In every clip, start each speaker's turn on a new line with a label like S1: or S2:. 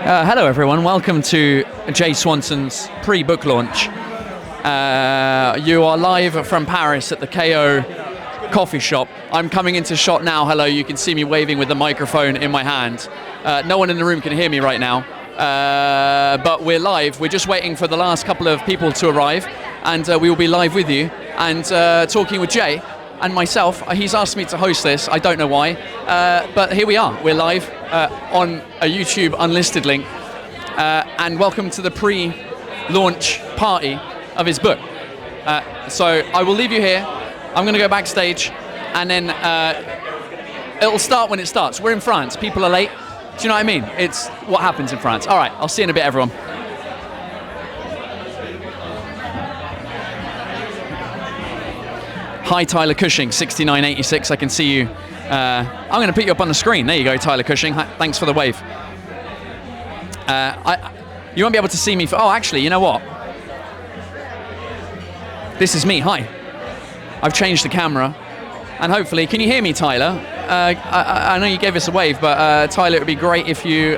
S1: Hello everyone, welcome to Jay Swanson's pre-book launch. You are live from Paris at the KO coffee shop. I'm coming into shot now, hello, you can see me waving with the microphone in my hand. No one in the room can hear me right now, but we're live. We're just waiting for the last couple of people to arrive, and we will be live with you and talking with Jay and myself. He's asked me to host this, I don't know why, but here we are, we're live on a YouTube unlisted link, and welcome to the pre-launch party of his book. So I will leave you here, I'm going to go backstage, and then it'll start when it starts. We're in France, people are late, do you know what I mean? It's what happens in France. Alright, I'll see you in a bit everyone. Hi Tyler Cushing, 6986, I can see you. I'm going to put you up on the screen. There you go, Tyler Cushing. Thanks for the wave. You won't be able to see me oh, actually, you know what? This is me, hi. I've changed the camera. And hopefully, can you hear me, Tyler? I know you gave us a wave, but Tyler, it would be great if you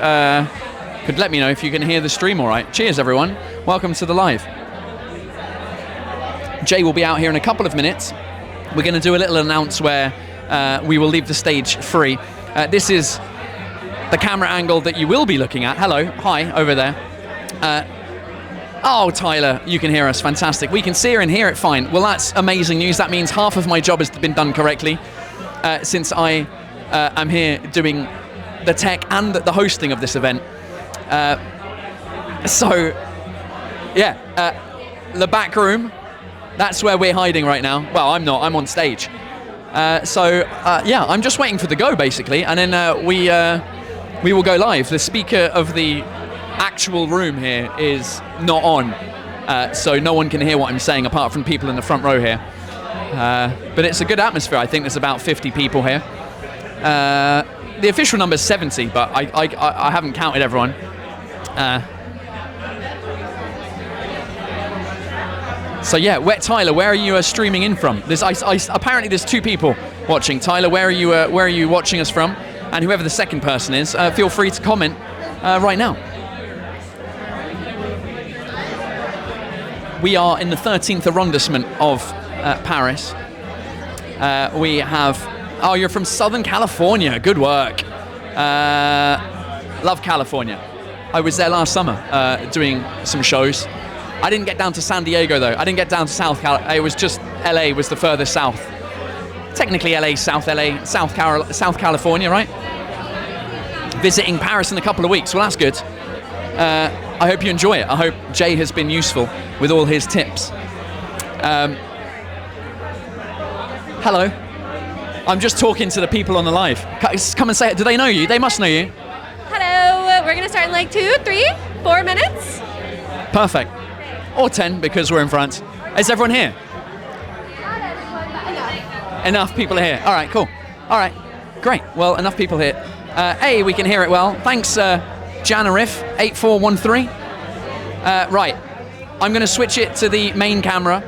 S1: could let me know if you can hear the stream all right. Cheers, everyone. Welcome to the live. Jay will be out here in a couple of minutes. We're going to do a little announce where we will leave the stage free. This is the camera angle that you will be looking at. Hello, hi, over there. Oh, Tyler, you can hear us, fantastic. We can see her and hear it fine. Well, that's amazing news. That means half of my job has been done correctly, since I am here doing the tech and the hosting of this event. The back room, that's where we're hiding right now. Well, I'm not, I'm on stage. I'm just waiting for the go, basically, and then we will go live. The speaker of the actual room here is not on, so no one can hear what I'm saying apart from people in the front row here. But it's a good atmosphere. I think there's about 50 people here. The official number is 70, but I haven't counted everyone. So yeah, Tyler, where are you streaming in from? Apparently there's two people watching. Tyler, where are you watching us from? And whoever the second person is, feel free to comment right now. We are in the 13th arrondissement of Paris. We have... Oh, you're from Southern California. Good work. Love California. I was there last summer doing some shows. I didn't get down to San Diego though. I didn't get down to South California. It was just LA was the furthest south. Technically LA, South California, right? Visiting Paris in a couple of weeks. Well, that's good. I hope you enjoy it. I hope Jay has been useful with all his tips. Hello. I'm just talking to the people on the live. Come and say it. Do they know you? They must know you.
S2: Hello. We're going to start in like 2, 3, 4 minutes.
S1: Perfect. Or 10 because we're in France. Is everyone here? Enough people are here. All right, cool. All right, great. Well, enough people here. Hey, we can hear it well. Thanks, Janarif 8413. Right, I'm going to switch it to the main camera,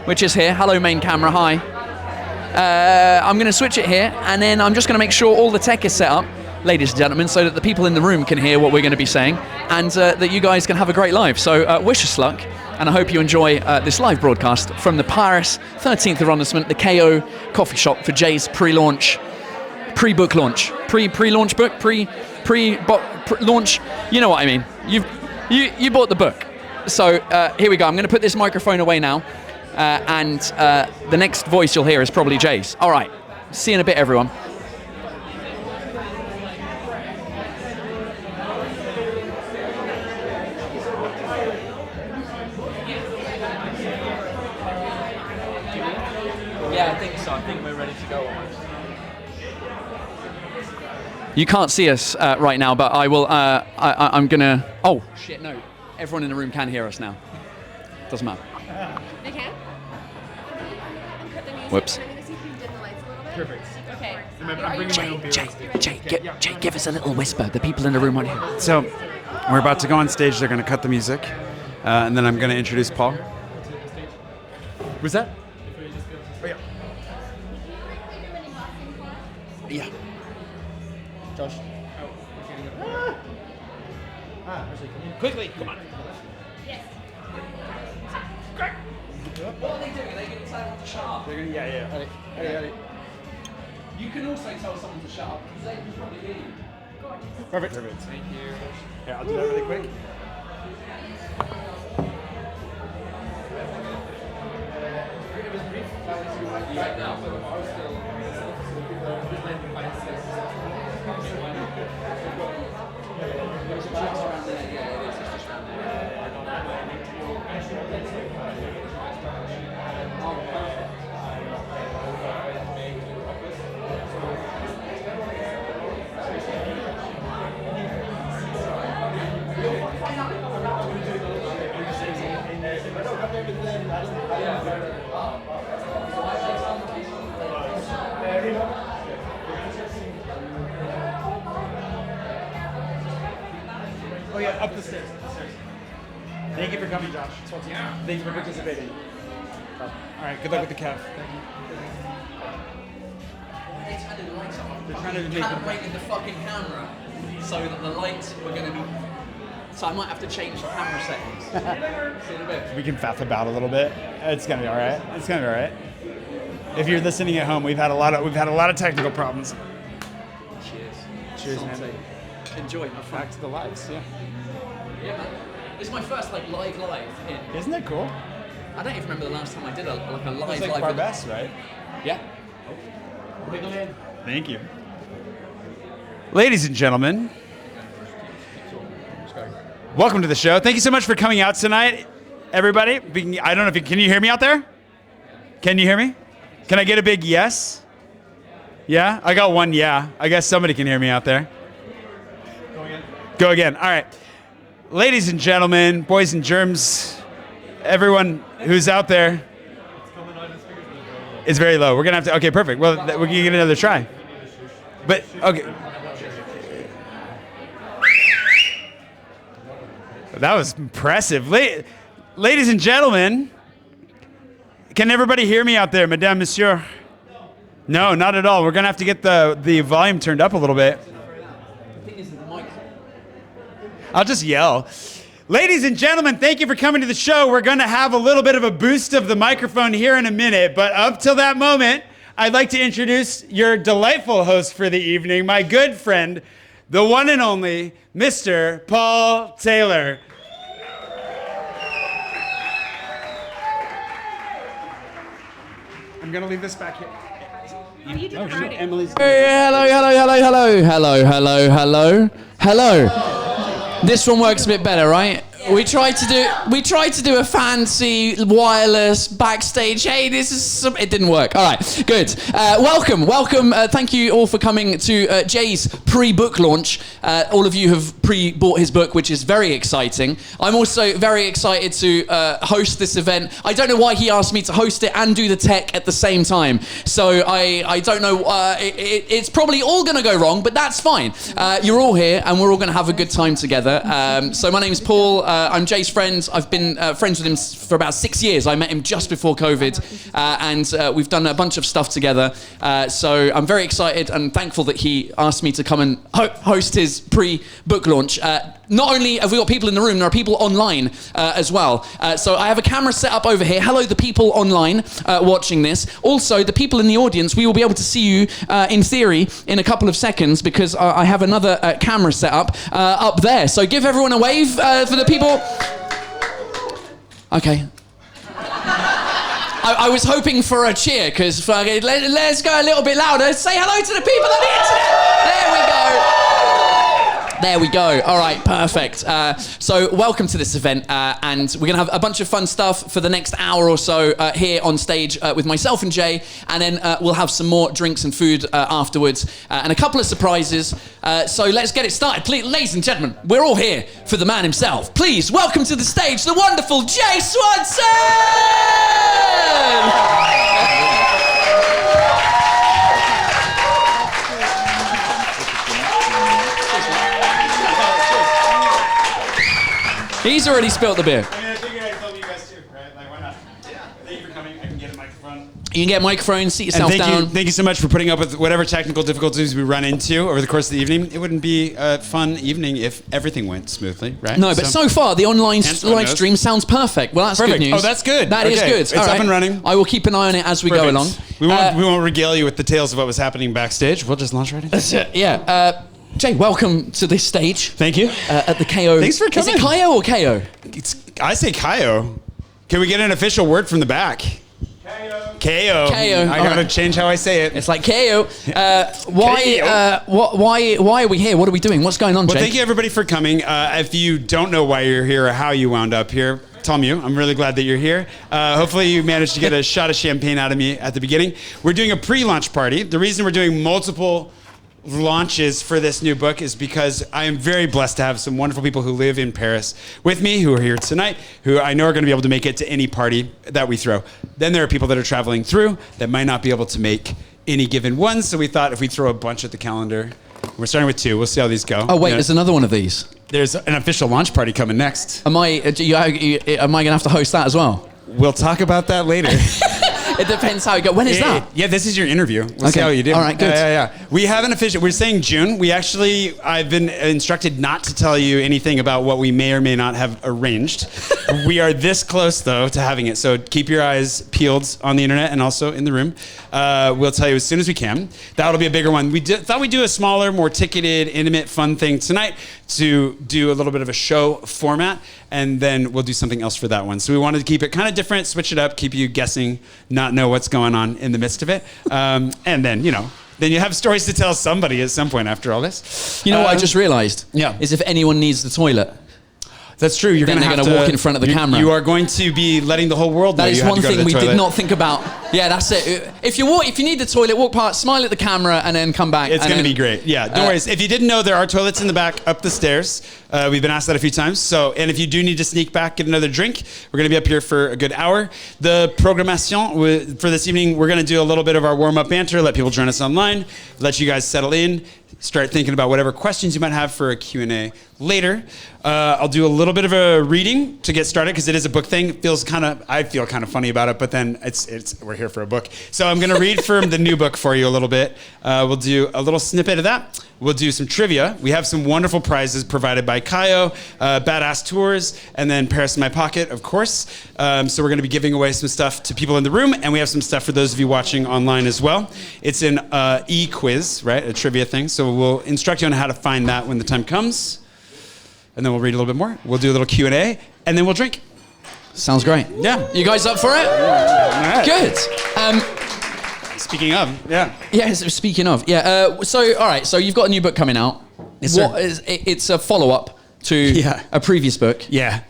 S1: which is here. Hello, main camera. Hi. I'm going to switch it here, and then I'm just going to make sure all the tech is set up, ladies and gentlemen, so that the people in the room can hear what we're going to be saying, and that you guys can have a great live. So wish us luck, and I hope you enjoy this live broadcast from the Paris 13th arrondissement, the KO coffee shop for Jay's pre-book launch. Pre-launch book? Launch? You know what I mean. You bought the book. So here we go. I'm going to put this microphone away now, and the next voice you'll hear is probably Jay's. All right. See you in a bit, everyone. Yeah, I think so. I think we're ready to go almost. You can't see us right now, but I will. I'm gonna. Oh shit! No, everyone in the room can hear us now. Doesn't matter.
S2: They can.
S1: Whoops.
S3: Perfect.
S2: Okay.
S1: Jay, give us a little whisper. The people in the room want to hear.
S3: So, we're about to go on stage. They're going to cut the music, and then I'm going to introduce Paul. Was that? Oh yeah. Yeah. Josh. Quickly, come on.
S2: Yes.
S1: What are they doing? Are they going to tell them to shut up?
S3: They're gonna, yeah. Hey.
S1: You can also tell someone to shut up because they can probably hear you.
S3: Perfect. Thank you. Here, I'll do that really quick. Oh yeah, up the stairs. Thank you for coming, Josh. Yeah. Thanks for participating. All right, good luck with the calf. Thank you.
S1: They turned the lights on.
S3: They're trying to make
S1: Calibrated the fucking camera so that the lights were going to be. So I might have to change the camera settings. See you in a bit.
S3: We can faff about a little bit. It's gonna be all right. If you're listening at home, we've had a lot of technical problems. Cheers, man.
S1: Enjoy.
S3: Back to the lives. Yeah.
S1: Yeah, man. It's my first live in.
S3: Isn't that cool?
S1: I don't even remember the last time I did a live.
S3: It's like Barbess, right?
S1: Yeah.
S3: Thank you. Ladies and gentlemen, welcome to the show. Thank you so much for coming out tonight, everybody. I don't know if can you hear me out there? Can you hear me? Can I get a big yes? Yeah? I got one yeah. I guess somebody can hear me out there. Go again. All right. Ladies and gentlemen, boys and germs, everyone who's out there. It's very low. We're going to have to, okay, perfect. Well, we're going to get another try. But, okay. That was impressive. Ladies and gentlemen, can everybody hear me out there, Madame, Monsieur? No, not at all. We're going to have to get the volume turned up a little bit. I'll just yell. Ladies and gentlemen, thank you for coming to the show. We're going to have a little bit of a boost of the microphone here in a minute, but up till that moment, I'd like to introduce your delightful host for the evening, my good friend, the one and only Mr. Paul Taylor. I'm going to leave this back here.
S2: You did Friday.
S3: Emily's.
S1: Hey, hello. This one works a bit better, right? Yeah. We tried to do a fancy wireless backstage. Hey, it didn't work. All right, good. Welcome. Thank you all for coming to Jay's pre-book launch. All of you have pre-bought his book, which is very exciting. I'm also very excited to host this event. I don't know why he asked me to host it and do the tech at the same time. So I don't know. It's probably all going to go wrong, but that's fine. You're all here, and we're all going to have a good time together. So my name's Paul. I'm Jay's friend. I've been friends with him for about 6 years. I met him just before COVID, and we've done a bunch of stuff together. So I'm very excited and thankful that he asked me to come and host his pre-book launch. Not only have we got people in the room, there are people online as well. So I have a camera set up over here. Hello, the people online watching this. Also, the people in the audience, we will be able to see you in theory in a couple of seconds because I have another camera set up there. So give everyone a wave for the people. Okay. I was hoping for a cheer because let's go a little bit louder. Say hello to the people on the internet. There we go. There we go. All right, perfect. So welcome to this event, and we're going to have a bunch of fun stuff for the next hour or so here on stage with myself and Jay, and then we'll have some more drinks and food afterwards, and a couple of surprises. So let's get it started. Please, ladies and gentlemen, we're all here for the man himself. Please welcome to the stage the wonderful Jay Swanson! He's already spilt the beer.
S3: I mean, I figured I'd film you guys too, right? Like, why not? Yeah. Thank you for coming. I can get a microphone.
S1: You can get a microphone, sit
S3: And
S1: yourself down.
S3: thank you so much for putting up with whatever technical difficulties we run into over the course of the evening. It wouldn't be a fun evening if everything went smoothly, right?
S1: No, but so far the online
S3: Hence
S1: live
S3: knows.
S1: stream sounds perfect. Well, that's
S3: Perfect.
S1: good news.
S3: Oh, that's good.
S1: That is
S3: Okay.
S1: good.
S3: It's
S1: All
S3: up
S1: right.
S3: and running.
S1: I will keep an eye on it as we go
S3: Perfect.
S1: along.
S3: We won't regale you with the tales of what was happening backstage. We'll just launch right into it.
S1: Yeah. Jay, welcome to this stage.
S3: Thank you.
S1: At the KO.
S3: Thanks for coming.
S1: Is it KO or KO?
S3: I say Kaio. Can we get an official word from the back? KO.
S1: KO.
S3: I gotta change how I say it.
S1: It's like KO. Why are we here? What are we doing? What's going on, Jay?
S3: Well, thank you everybody for coming. If you don't know why you're here or how you wound up here, Tom, I'm really glad that you're here. Hopefully you managed to get a shot of champagne out of me at the beginning. We're doing a pre-launch party. The reason we're doing multiple launches for this new book is because I am very blessed to have some wonderful people who live in Paris with me, who are here tonight, who I know are going to be able to make it to any party that we throw. Then there are people that are traveling through that might not be able to make any given one, so we thought if we throw a bunch at the calendar, we're starting with 2, we'll see how these go.
S1: Oh wait, there's another one of these.
S3: There's an official launch party coming next.
S1: Am I going to have to host that as well?
S3: We'll talk about that later.
S1: It depends how you go. When is that?
S3: Yeah, this is your interview. We'll see how you do.
S1: All right, good.
S3: Yeah. We have an official. We're saying June. I've been instructed not to tell you anything about what we may or may not have arranged. We are this close, though, to having it. So keep your eyes peeled on the internet and also in the room. We'll tell you as soon as we can. That'll be a bigger one. We thought we'd do a smaller, more ticketed, intimate, fun thing tonight to do a little bit of a show format, and then we'll do something else for that one. So we wanted to keep it kind of different, switch it up, keep you guessing, not know what's going on in the midst of it. And then, then you have stories to tell somebody at some point after all this.
S1: You know what I just realized?
S3: Yeah.
S1: Is if anyone needs the toilet.
S3: That's true. You're
S1: Then
S3: going to
S1: they're
S3: have
S1: gonna
S3: to
S1: walk in front of the camera.
S3: You are going to be letting the whole world know
S1: That is
S3: you have
S1: one
S3: to go to
S1: thing
S3: the
S1: we
S3: toilet.
S1: did not think about. Yeah, that's it. If you need the toilet, walk past, smile at the camera, and then come back.
S3: It's going to be great. Yeah, don't worry. If you didn't know, there are toilets in the back up the stairs. We've been asked that a few times. So, and if you do need to sneak back, get another drink, we're going to be up here for a good hour. The programmation for this evening, we're going to do a little bit of our warm-up banter, let people join us online, let you guys settle in, start thinking about whatever questions you might have for a Q&A later. I'll do a little bit of a reading to get started because it is a book thing. I feel kind of funny about it, but then we're here for a book. So I'm going to read from the new book for you a little bit. We'll do a little snippet of that. We'll do some trivia. We have some wonderful prizes provided by Kaio, Badass Tours, and then Paris in My Pocket, of course. So we're going to be giving away some stuff to people in the room, and we have some stuff for those of you watching online as well. It's an e-quiz, right? A trivia thing. So we'll instruct you on how to find that when the time comes. And then we'll read a little bit more. We'll do a little Q&A, and then we'll drink.
S1: Sounds great.
S3: Yeah.
S1: You guys up for it?
S3: All right.
S1: Good.
S3: Speaking of, yeah.
S1: Yes, speaking of, yeah. All right, so you've got a new book coming out.
S3: Yes, sir.
S1: It's a follow-up to a previous book.
S3: Yeah.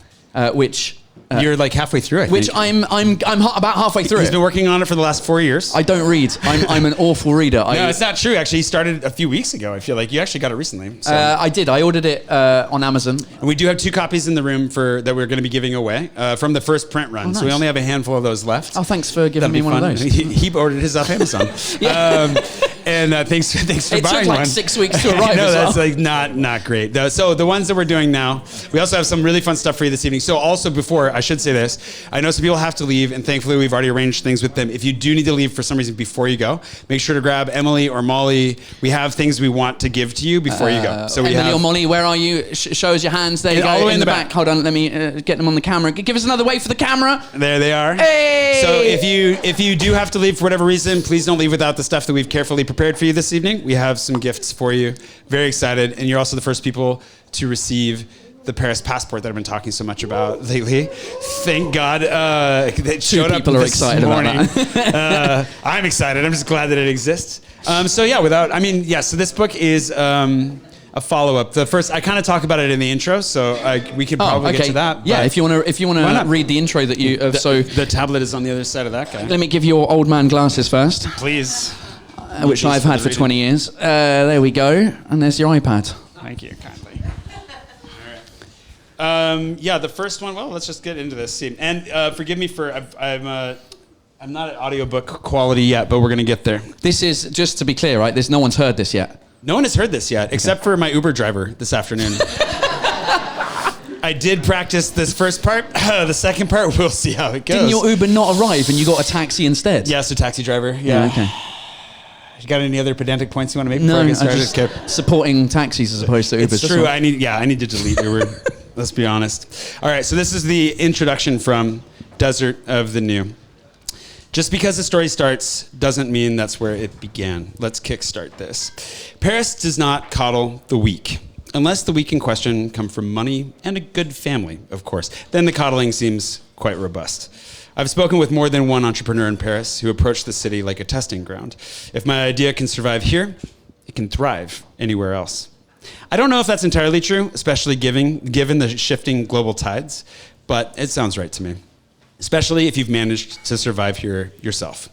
S1: Which...
S3: You're like halfway through, I think.
S1: Which I'm about halfway through.
S3: He's been working on it for the last 4 years.
S1: I don't read. I'm an awful reader.
S3: No, it's not true. Actually, he started a few weeks ago. I feel like you actually got it recently. So.
S1: I did. I ordered it on Amazon.
S3: And we do have 2 copies in the room that we're going to be giving away from the first print run.
S1: Oh, nice.
S3: So we only have a handful of those left.
S1: Oh, thanks for giving me one of those.
S3: He ordered his off Amazon. And thanks for
S1: it
S3: buying one.
S1: took like 6 weeks to arrive.
S3: No,
S1: as
S3: that's
S1: well.
S3: like not great. So the ones that we're doing now, we also have some really fun stuff for you this evening. So also before, I should say this, I know some people have to leave, and thankfully we've already arranged things with them. If you do need to leave for some reason before you go, make sure to grab Emily or Molly. We have things we want to give to you before you go. So
S1: Emily or Molly, where are you? Show us your hands. There you go.
S3: All the way
S1: in the back. Hold on, let me get them on the camera. Give us another wave for the camera.
S3: There they are.
S1: Hey!
S3: So if you do have to leave for whatever reason, please don't leave without the stuff that we've carefully prepared for you this evening. We have some gifts for you. Very excited, and you're also the first people to receive the Paris passport that I've been talking so much about lately. Thank God that showed up
S1: people are
S3: this
S1: excited
S3: morning.
S1: about that.
S3: I'm excited. I'm just glad that it exists. So this book is a follow-up. The first, I kind of talk about it in the intro, so we could probably get to that.
S1: Yeah, if you want to read the intro that you.
S3: The tablet is on the other side of that guy.
S1: Let me give you your old man glasses first.
S3: Please.
S1: Which I've had for 20 years. There we go. And there's your iPad.
S3: Thank you kindly. The first one. Well, let's just get into this. And forgive me for I'm not at audiobook quality yet, but we're gonna get there.
S1: This is, just to be clear, right? No one's heard this yet.
S3: No one has heard this yet, except for my Uber driver this afternoon. I did practice this first part. The second part, we'll see how it goes.
S1: Didn't your Uber not arrive and you got a taxi instead?
S3: Yes, a taxi driver. Yeah.
S1: Okay.
S3: You got any other pedantic points you want to make before I get started?
S1: Just supporting taxis as opposed to Ubers.
S3: It's true. I need to delete Uber. Let's be honest. All right, so this is the introduction from Desert of the New. Just because the story starts doesn't mean that's where it began. Let's kickstart this. Paris does not coddle the weak. Unless the weak in question come from money and a good family, of course. Then the coddling seems quite robust. I've spoken with more than one entrepreneur in Paris who approached the city like a testing ground. If my idea can survive here, it can thrive anywhere else. I don't know if that's entirely true, especially given the shifting global tides, but it sounds right to me, especially if you've managed to survive here yourself.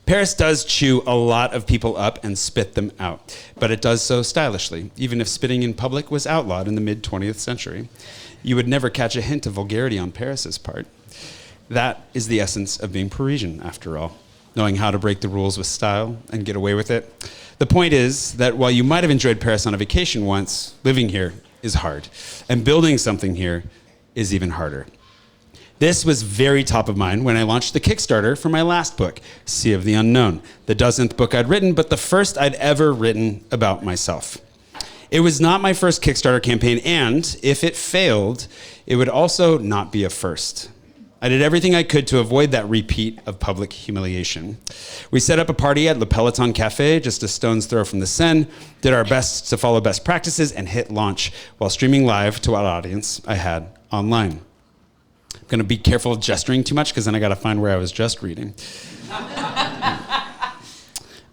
S3: Paris does chew a lot of people up and spit them out, but it does so stylishly, even if spitting in public was outlawed in the mid-20th century. You would never catch a hint of vulgarity on Paris's part. That is the essence of being Parisian, after all, knowing how to break the rules with style and get away with it. The point is that while you might have enjoyed Paris on a vacation once, living here is hard, and building something here is even harder. This was very top of mind when I launched the Kickstarter for my last book, Sea of the Unknown, the dozenth book I'd written, but the first I'd ever written about myself. It was not my first Kickstarter campaign, and if it failed, it would also not be a first. I did everything I could to avoid that repeat of public humiliation. We set up a party at Le Peloton Cafe, just a stone's throw from the Seine, did our best to follow best practices, and hit launch while streaming live to what audience I had online. I'm going to be careful of gesturing too much because then I got to find where I was just reading.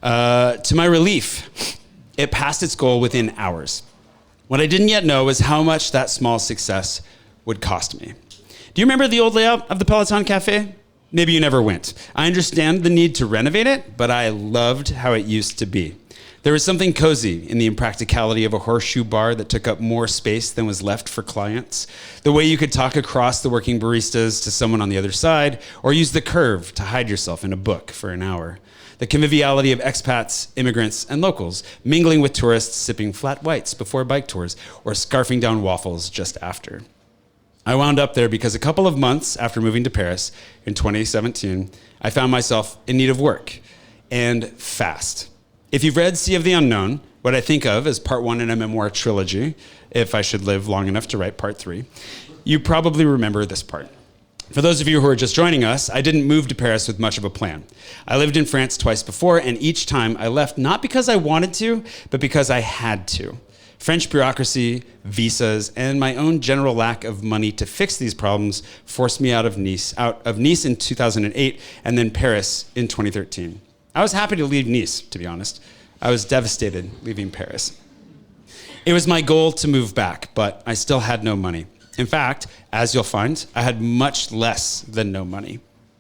S3: To my relief, it passed its goal within hours. What I didn't yet know was how much that small success would cost me. Do you remember the old layout of the Peloton Cafe? Maybe you never went. I understand the need to renovate it, but I loved how it used to be. There was something cozy in the impracticality of a horseshoe bar that took up more space than was left for clients. The way you could talk across the working baristas to someone on the other side, or use the curve to hide yourself in a book for an hour. The conviviality of expats, immigrants, and locals, mingling with tourists sipping flat whites before bike tours, or scarfing down waffles just after. I wound up there because a couple of months after moving to Paris in 2017, I found myself in need of work, and fast. If you've read Sea of the Unknown, what I think of as part one in a memoir trilogy, if I should live long enough to write part three, you probably remember this part. For those of you who are just joining us, I didn't move to Paris with much of a plan. I lived in France twice before, and each time I left not because I wanted to, but because I had to. French bureaucracy, visas, and my own general lack of money to fix these problems forced me out of Nice in 2008 and then Paris in 2013. I was happy to leave Nice, to be honest. I was devastated leaving Paris. It was my goal to move back, but I still had no money. In fact, as you'll find, I had much less than no money.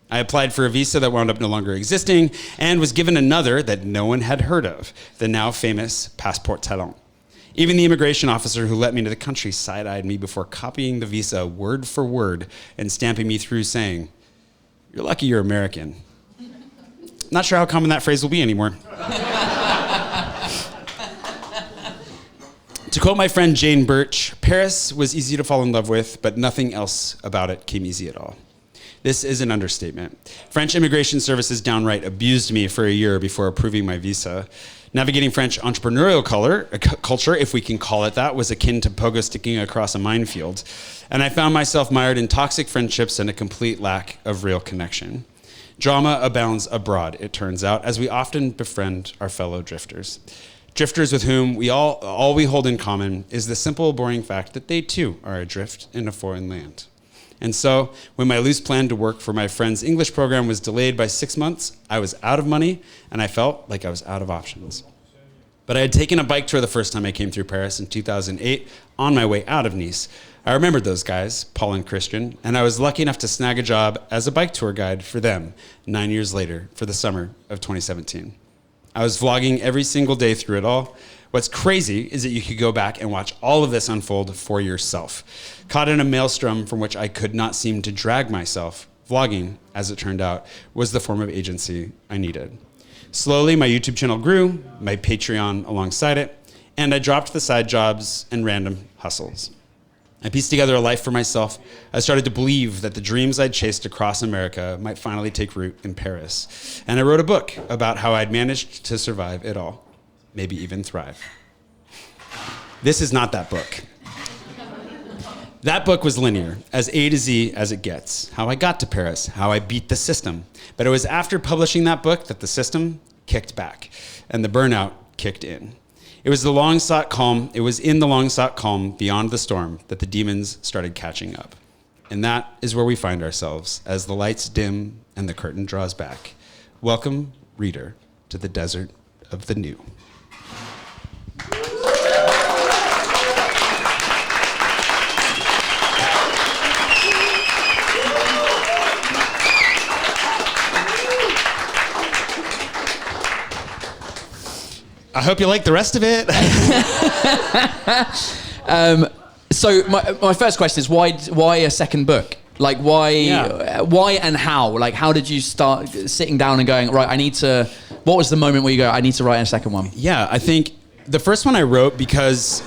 S3: I applied for a visa that wound up no longer existing and was given another that no one had heard of, the now famous Passeport Talent. Even the immigration officer who let me into the country side-eyed me before copying the visa word for word and stamping me through saying, "You're lucky you're American." Not sure how common that phrase will be anymore. To quote my friend Jane Birch, Paris was easy to fall in love with, but nothing else about it came easy at all. This is an understatement. French immigration services downright abused me for a year before approving my visa. Navigating French entrepreneurial culture, if we can call it that, was akin to pogo sticking across a minefield. And I found myself mired in toxic friendships and a complete lack of real connection. Drama abounds abroad, it turns out, as we often befriend our fellow drifters. Drifters with whom all we hold in common is the simple, boring fact that they too are adrift in a foreign land. And so, when my loose plan to work for my friend's English program was delayed by 6 months, I was out of money, and I felt like I was out of options. But I had taken a bike tour the first time I came through Paris in 2008 on my way out of Nice. I remembered those guys, Paul and Christian, and I was lucky enough to snag a job as a bike tour guide for them 9 years later for the summer of 2017. I was vlogging every single day through it all. What's crazy is that you could go back and watch all of this unfold for yourself. Caught in a maelstrom from which I could not seem to drag myself, vlogging, as it turned out, was the form of agency I needed. Slowly, my YouTube channel grew, my Patreon alongside it, and I dropped the side jobs and random hustles.
S4: I pieced together a life for myself. I started to believe that the dreams I'd chased across America might finally take root in Paris. And I wrote a book about how I'd managed to survive it all, maybe even thrive. This is not that book. That book was linear, as A to Z as it gets. How I got to Paris, how I beat the system. But it was after publishing that book that the system kicked back and the burnout kicked in. It was the long-sought calm. It was in the long-sought calm beyond the storm that the demons started catching up. And that is where we find ourselves as the lights dim and the curtain draws back. Welcome, reader, to the desert of the new. I hope you like the rest of it.
S1: So my first question is why a second book? Like why and how? Like how did you start sitting down and going, right, what was the moment where you go, I need to write a second one?
S4: Yeah, I think the first one I wrote because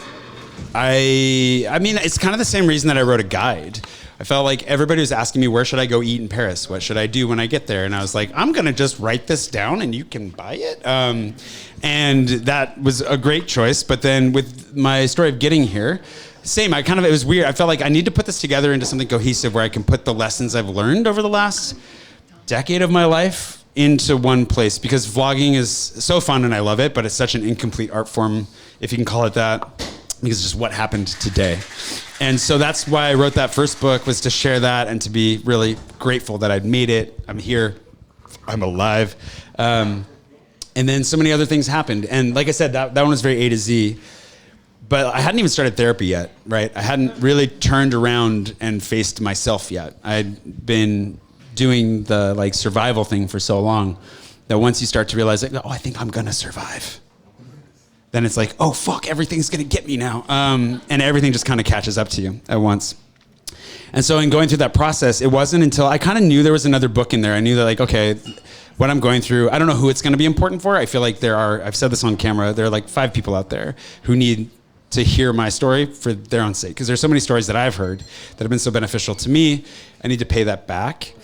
S4: I mean, it's kind of the same reason that I wrote a guide. I felt like everybody was asking me, where should I go eat in Paris? What should I do when I get there? And I was like, I'm going to just write this down and you can buy it. And that was a great choice. But then with my story of getting here, same, it was weird. I felt like I need to put this together into something cohesive where I can put the lessons I've learned over the last decade of my life into one place, because vlogging is so fun and I love it, but it's such an incomplete art form, if you can call it that, because it's just what happened today. And so that's why I wrote that first book, was to share that and to be really grateful that I'd made it. I'm here. I'm alive. And then so many other things happened. And like I said, that one was very A to Z. But I hadn't even started therapy yet, right? I hadn't really turned around and faced myself yet. I'd been doing the survival thing for so long that once you start to realize, I think I'm gonna survive, then it's like, oh fuck, everything's gonna get me now. And everything just kind of catches up to you at once. And so in going through that process, it wasn't until I kind of knew there was another book in there. I knew that okay, what I'm going through, I don't know who it's gonna be important for. I feel like I've said this on camera, there are 5 people out there who need to hear my story for their own sake. Because there's so many stories that I've heard that have been so beneficial to me. I need to pay that back.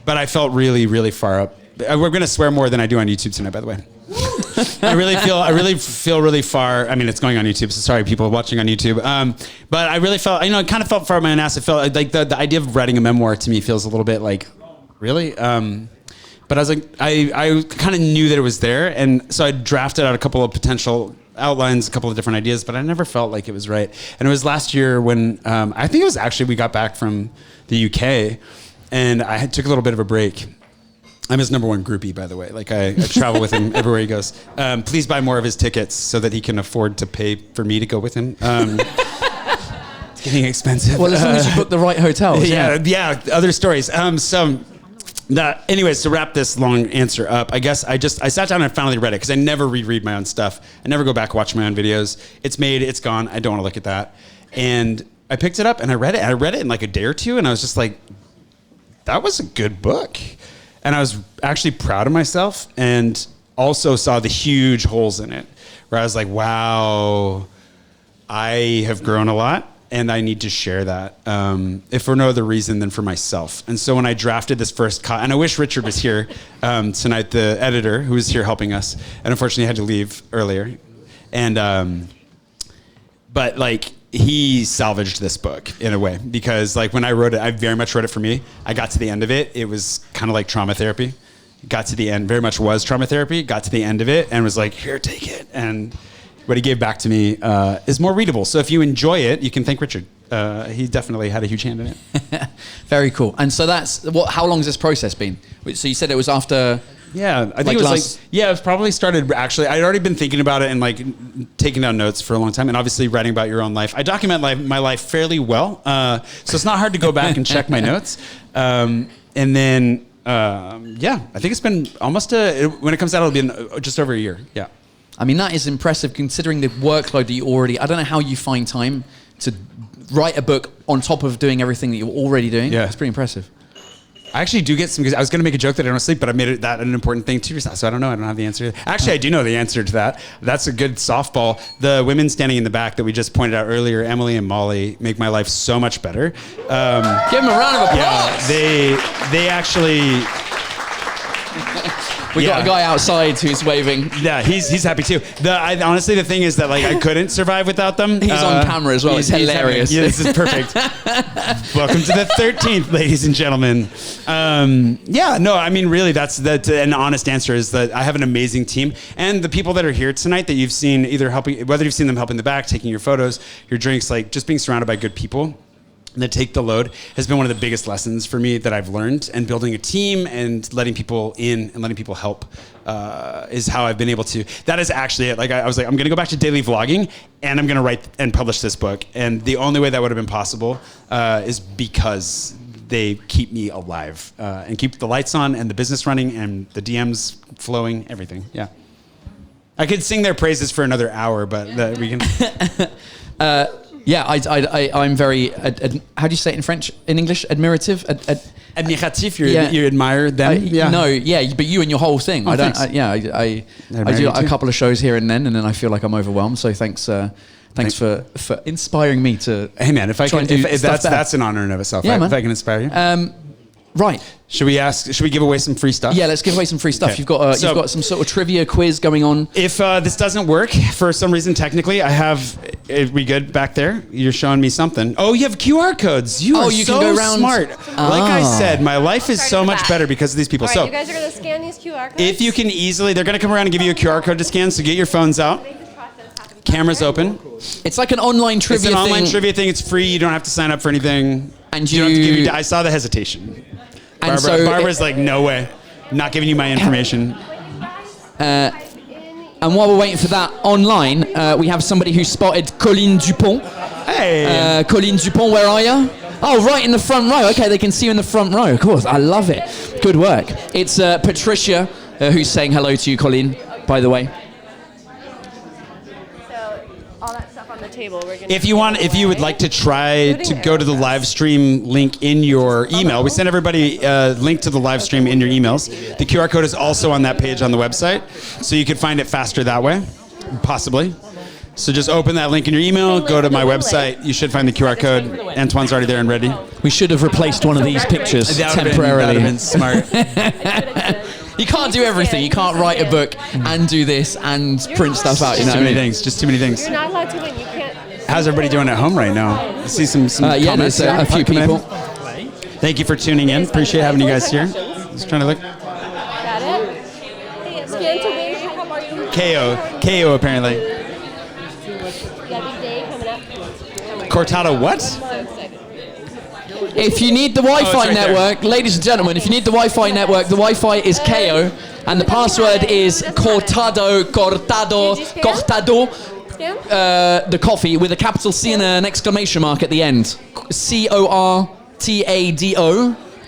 S4: But I felt really, really far up. We're gonna swear more than I do on YouTube tonight, by the way. I really feel really far. I mean, it's going on YouTube, so sorry, people watching on YouTube. But I really felt, it kind of felt far up my own ass. It felt like the idea of writing a memoir to me feels a little bit like, really? But I was like, I kind of knew that it was there. And so I drafted out a couple of potential outlines, a couple of different ideas, but I never felt like it was right. And it was last year when, I think it was actually, we got back from the UK and I took a little bit of a break. I'm his #1 groupie, by the way. I travel with him everywhere he goes. Please buy more of his tickets so that he can afford to pay for me to go with him. It's getting expensive.
S1: Well, as long as you book the right hotels.
S4: Yeah, other stories. Anyways, to wrap this long answer up, I guess I sat down and finally read it, because I never reread my own stuff. I never go back and watch my own videos. It's made, it's gone. I don't want to look at that. And I picked it up and I read it. I read it in a day or two, and I was just like, that was a good book. And I was actually proud of myself, and also saw the huge holes in it, where I was like, wow, I have grown a lot. And I need to share that, if for no other reason than for myself. And so when I drafted this first and I wish Richard was here tonight, the editor who was here helping us, and unfortunately had to leave earlier. And but he salvaged this book in a way, because when I wrote it, I very much wrote it for me. I got to the end of it, it was kind of like trauma therapy. Got to the end, very much was trauma therapy. Got to the end of it and was like, here, take it. And what he gave back to me is more readable. So if you enjoy it, you can thank Richard. He definitely had a huge hand in it.
S1: Very cool. And so how long has this process been? So you said it was after...
S4: Yeah, I think it was it was probably started, actually, I'd already been thinking about it and taking down notes for a long time, and obviously writing about your own life. I document my life fairly well, so it's not hard to go back and check my notes. And then, I think it's been almost when it comes out, it'll be just over a year. Yeah.
S1: I mean, that is impressive considering the workload that you already... I don't know how you find time to write a book on top of doing everything that you're already doing.
S4: Yeah.
S1: It's pretty impressive.
S4: I actually do get some. I was going to make a joke that I don't sleep, but I made that an important thing too. So I don't know. I don't have the answer. Actually, I do know the answer to that. That's a good softball. The women standing in the back that we just pointed out earlier, Emily and Molly, make my life so much better.
S1: Give them a round of applause.
S4: Yeah, they actually.
S1: We got a guy outside who's waving.
S4: Yeah, he's happy too. Honestly, the thing is that like I couldn't survive without them.
S1: He's on camera as well. It's hilarious.
S4: Yeah, this is perfect. Welcome to the 13th, ladies and gentlemen. I mean, really, that's an honest answer is that I have an amazing team, and the people that are here tonight that you've seen either helping, whether you've seen them help in the back, taking your photos, your drinks, like just being surrounded by good people that take the load has been one of the biggest lessons for me that I've learned, and building a team and letting people in and letting people help is how I've been able to. That is actually it. Like I was like, I'm going to go back to daily vlogging and I'm going to write and publish this book. And the only way that would have been possible is because they keep me alive and keep the lights on and the business running and the DMs flowing, everything. Yeah. I could sing their praises for another hour, but we can.
S1: Yeah, I'm very. How do you say it in French? In English, admirative.
S4: Admiratif. You admire them.
S1: But you and your whole thing.
S4: Oh,
S1: I don't.
S4: thanks.
S1: I do a couple of shows here and then I feel like I'm overwhelmed. So thanks for inspiring me to.
S4: Hey man, if that's an honor in of itself.
S1: Yeah,
S4: right?
S1: man.
S4: If I can inspire you.
S1: Right.
S4: Should we give away some free stuff?
S1: Yeah, let's give away some free stuff.
S4: Okay.
S1: You've got some sort of trivia quiz going on.
S4: If this doesn't work for some reason, technically, I have. Are we good back there? You're showing me something. Oh, you have QR codes. You are
S1: you
S4: so
S1: can go around.
S4: smart. Like I said, my life is so much better because of these people.
S2: All right,
S4: So
S2: you guys are going to scan these QR codes.
S4: if you can easily, they're going to come around and give you a QR code to scan. So get your phones out. Cameras open.
S1: It's like an online trivia
S4: It's an
S1: thing.
S4: online trivia thing. It's free. You don't have to sign up for anything.
S1: And
S4: you don't have to
S1: you-
S4: I saw the hesitation.
S1: And
S4: Barbara's like, no way. Not giving you my information.
S1: And while we're waiting for that online, we have somebody who spotted Colline Dupont.
S4: Hey.
S1: Colline Dupont, where are you? Oh, right in the front row. Okay, they can see you in the front row. Of course, I love it. Good work. It's Patricia who's saying hello to you, Colline, by the way.
S2: All that stuff on the table. We're gonna
S4: If you would like to try to go to the live stream link in your email, we send everybody a link to the live stream in your emails. The QR code is also on that page on the website, so you could find it faster that way, possibly. So just open that link in your email, go to my website. You should find the QR code. Antoine's already there and ready.
S1: We should have replaced one of these pictures
S4: That would've
S1: temporarily.
S4: been smart.
S1: You can't do everything. You can't write a book and do this and print stuff out. You know
S4: Too
S1: what I
S4: many
S1: mean?
S4: things. Just too many things.
S2: You're not allowed to win. You can't.
S4: How's everybody doing at home right now? I see some
S1: Yeah,
S4: comments.
S1: there's a few
S4: coming in.
S1: people.
S4: Thank you for tuning in. Appreciate having you guys here. Just trying to look.
S2: Got it? Hey, scan to where? How are you?
S4: KO apparently.
S2: Yeah, big day coming up.
S4: Cortado what?
S2: So excited.
S1: If you need the Wi-Fi
S4: right there.
S1: network, ladies and gentlemen, if you need the Wi-Fi network, the Wi-Fi is KO, and the password is Cortado.
S2: Scan?
S1: The coffee with a capital C and an exclamation mark at the end. Cortado!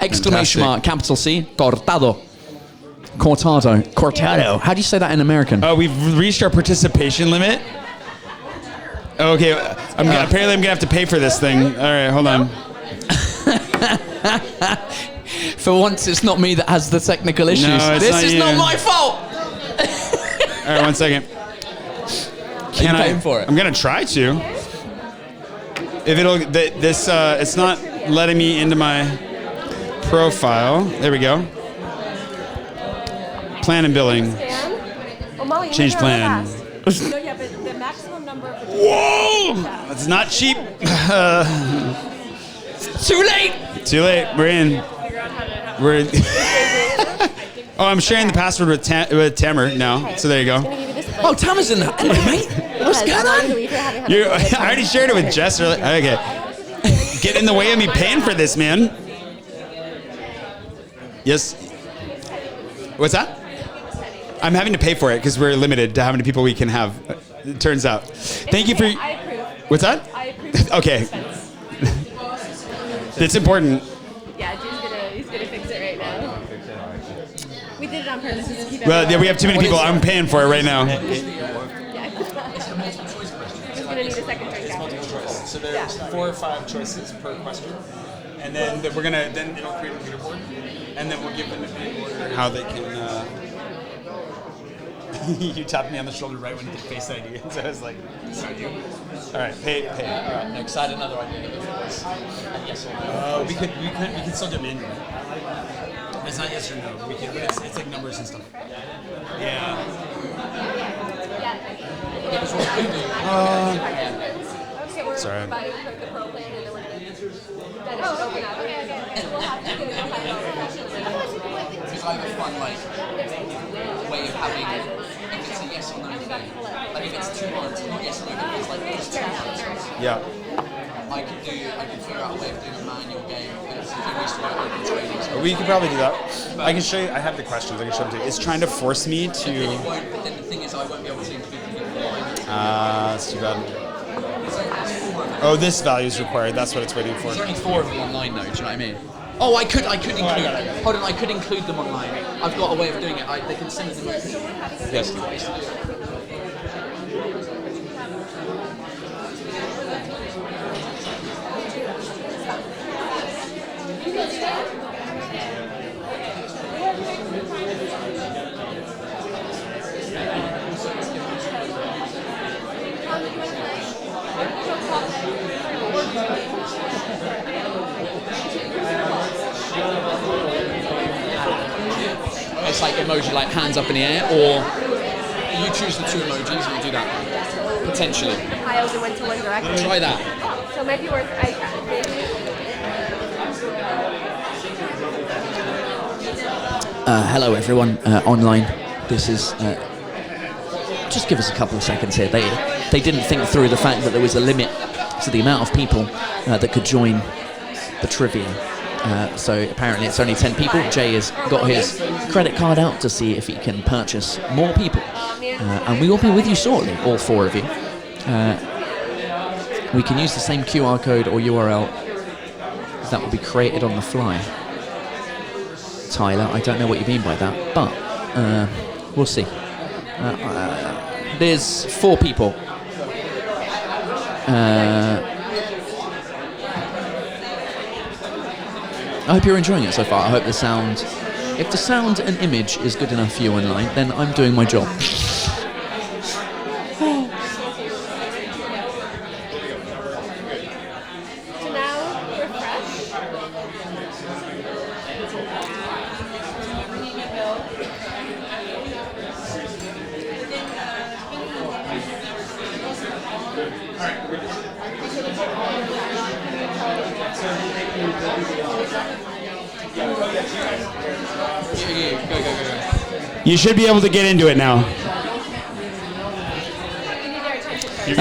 S1: Exclamation
S4: Fantastic.
S1: mark, capital C, Cortado. Cortado. How do you say that in American?
S4: We've reached our participation limit. Okay, apparently I'm gonna have to pay for this thing. All right, hold on.
S1: For once, it's not me that has the technical issues.
S4: No, it's
S1: This
S4: not
S1: is
S4: you.
S1: not my fault.
S4: All right, 1 second.
S1: Are you paying for it?
S4: I'm gonna try to. If it's not letting me into my profile. There we go. Plan and billing.
S2: Oh, Molly, you
S4: Change
S2: made her
S4: plan.
S2: fast. No, yeah, but the maximum number of
S4: Whoa! That's not cheap.
S1: Too late.
S4: Too late. We're in. We're in. Oh, I'm sharing the password with Tamer now. So there you go.
S1: Oh, Thomas in that. Mate, what's going on?
S4: I already shared it with Jess earlier. Okay. Get in the way of me paying for this, man. Yes. What's that? I'm having to pay for it because we're limited to how many people we can have. It turns out. Thank you for.
S2: I approve.
S4: What's that?
S2: I approve.
S4: Okay. It's important.
S2: Yeah, he's gonna fix it right now. We did it on purpose just to keep
S4: Well,
S2: everyone.
S4: yeah, we have too many people. I'm paying for it right now.
S2: Yeah. He's gonna need a second drink after.
S4: So there's 4 or 5 choices per question, and then it'll create a leaderboard. And then we'll give them an order how they can. You tapped me on the shoulder right when you did Face ID, and so I was like, "It's not you." All right, pay.
S1: All right, next, I had another idea. Yes or no?
S4: We can still do it manually. It's not yes or no. We can, but it's like numbers and stuff. Yeah. Sorry.
S1: Because I have a fun way of having, if it's a yes or no thing, like if it's 2 months, not yes or no, but it's like just 2 months.
S4: Yeah.
S1: I can figure out a way of doing a manual game. There's a few ways to work with training.
S4: We can probably do that. I can show you. I have the questions. I can show them to you. It's trying to force me to.
S1: But then the thing is, I won't be able to include the people online.
S4: That's too bad. Oh, this value is required. That's what it's waiting for.
S1: There's only 4 of them online, though. Do you know what I mean? Oh, I could include. Hold on, I could include them online. I've got a way of doing it. They can send them.
S4: Yes.
S1: It's like emoji, like hands up in the air, or you choose the 2 emojis and you do that. Potentially.
S2: I also went to One Direction.
S1: Try that.
S2: So maybe worth.
S1: Hello everyone online. This is just give us a couple of seconds here. They didn't think through the fact that there was a limit to the amount of people that could join the trivia. So apparently it's only 10 people. Jay has got his credit card out to see if he can purchase more people. And we will be with you shortly, all 4 of you. We can use the same QR code or URL that will be created on the fly. Tyler, I don't know what you mean by that, but we'll see. There's 4 people. I hope you're enjoying it so far. I hope the sound, if the sound and image is good enough for you online, then I'm doing my job.
S2: So now refresh.
S3: You should be able to get into it now.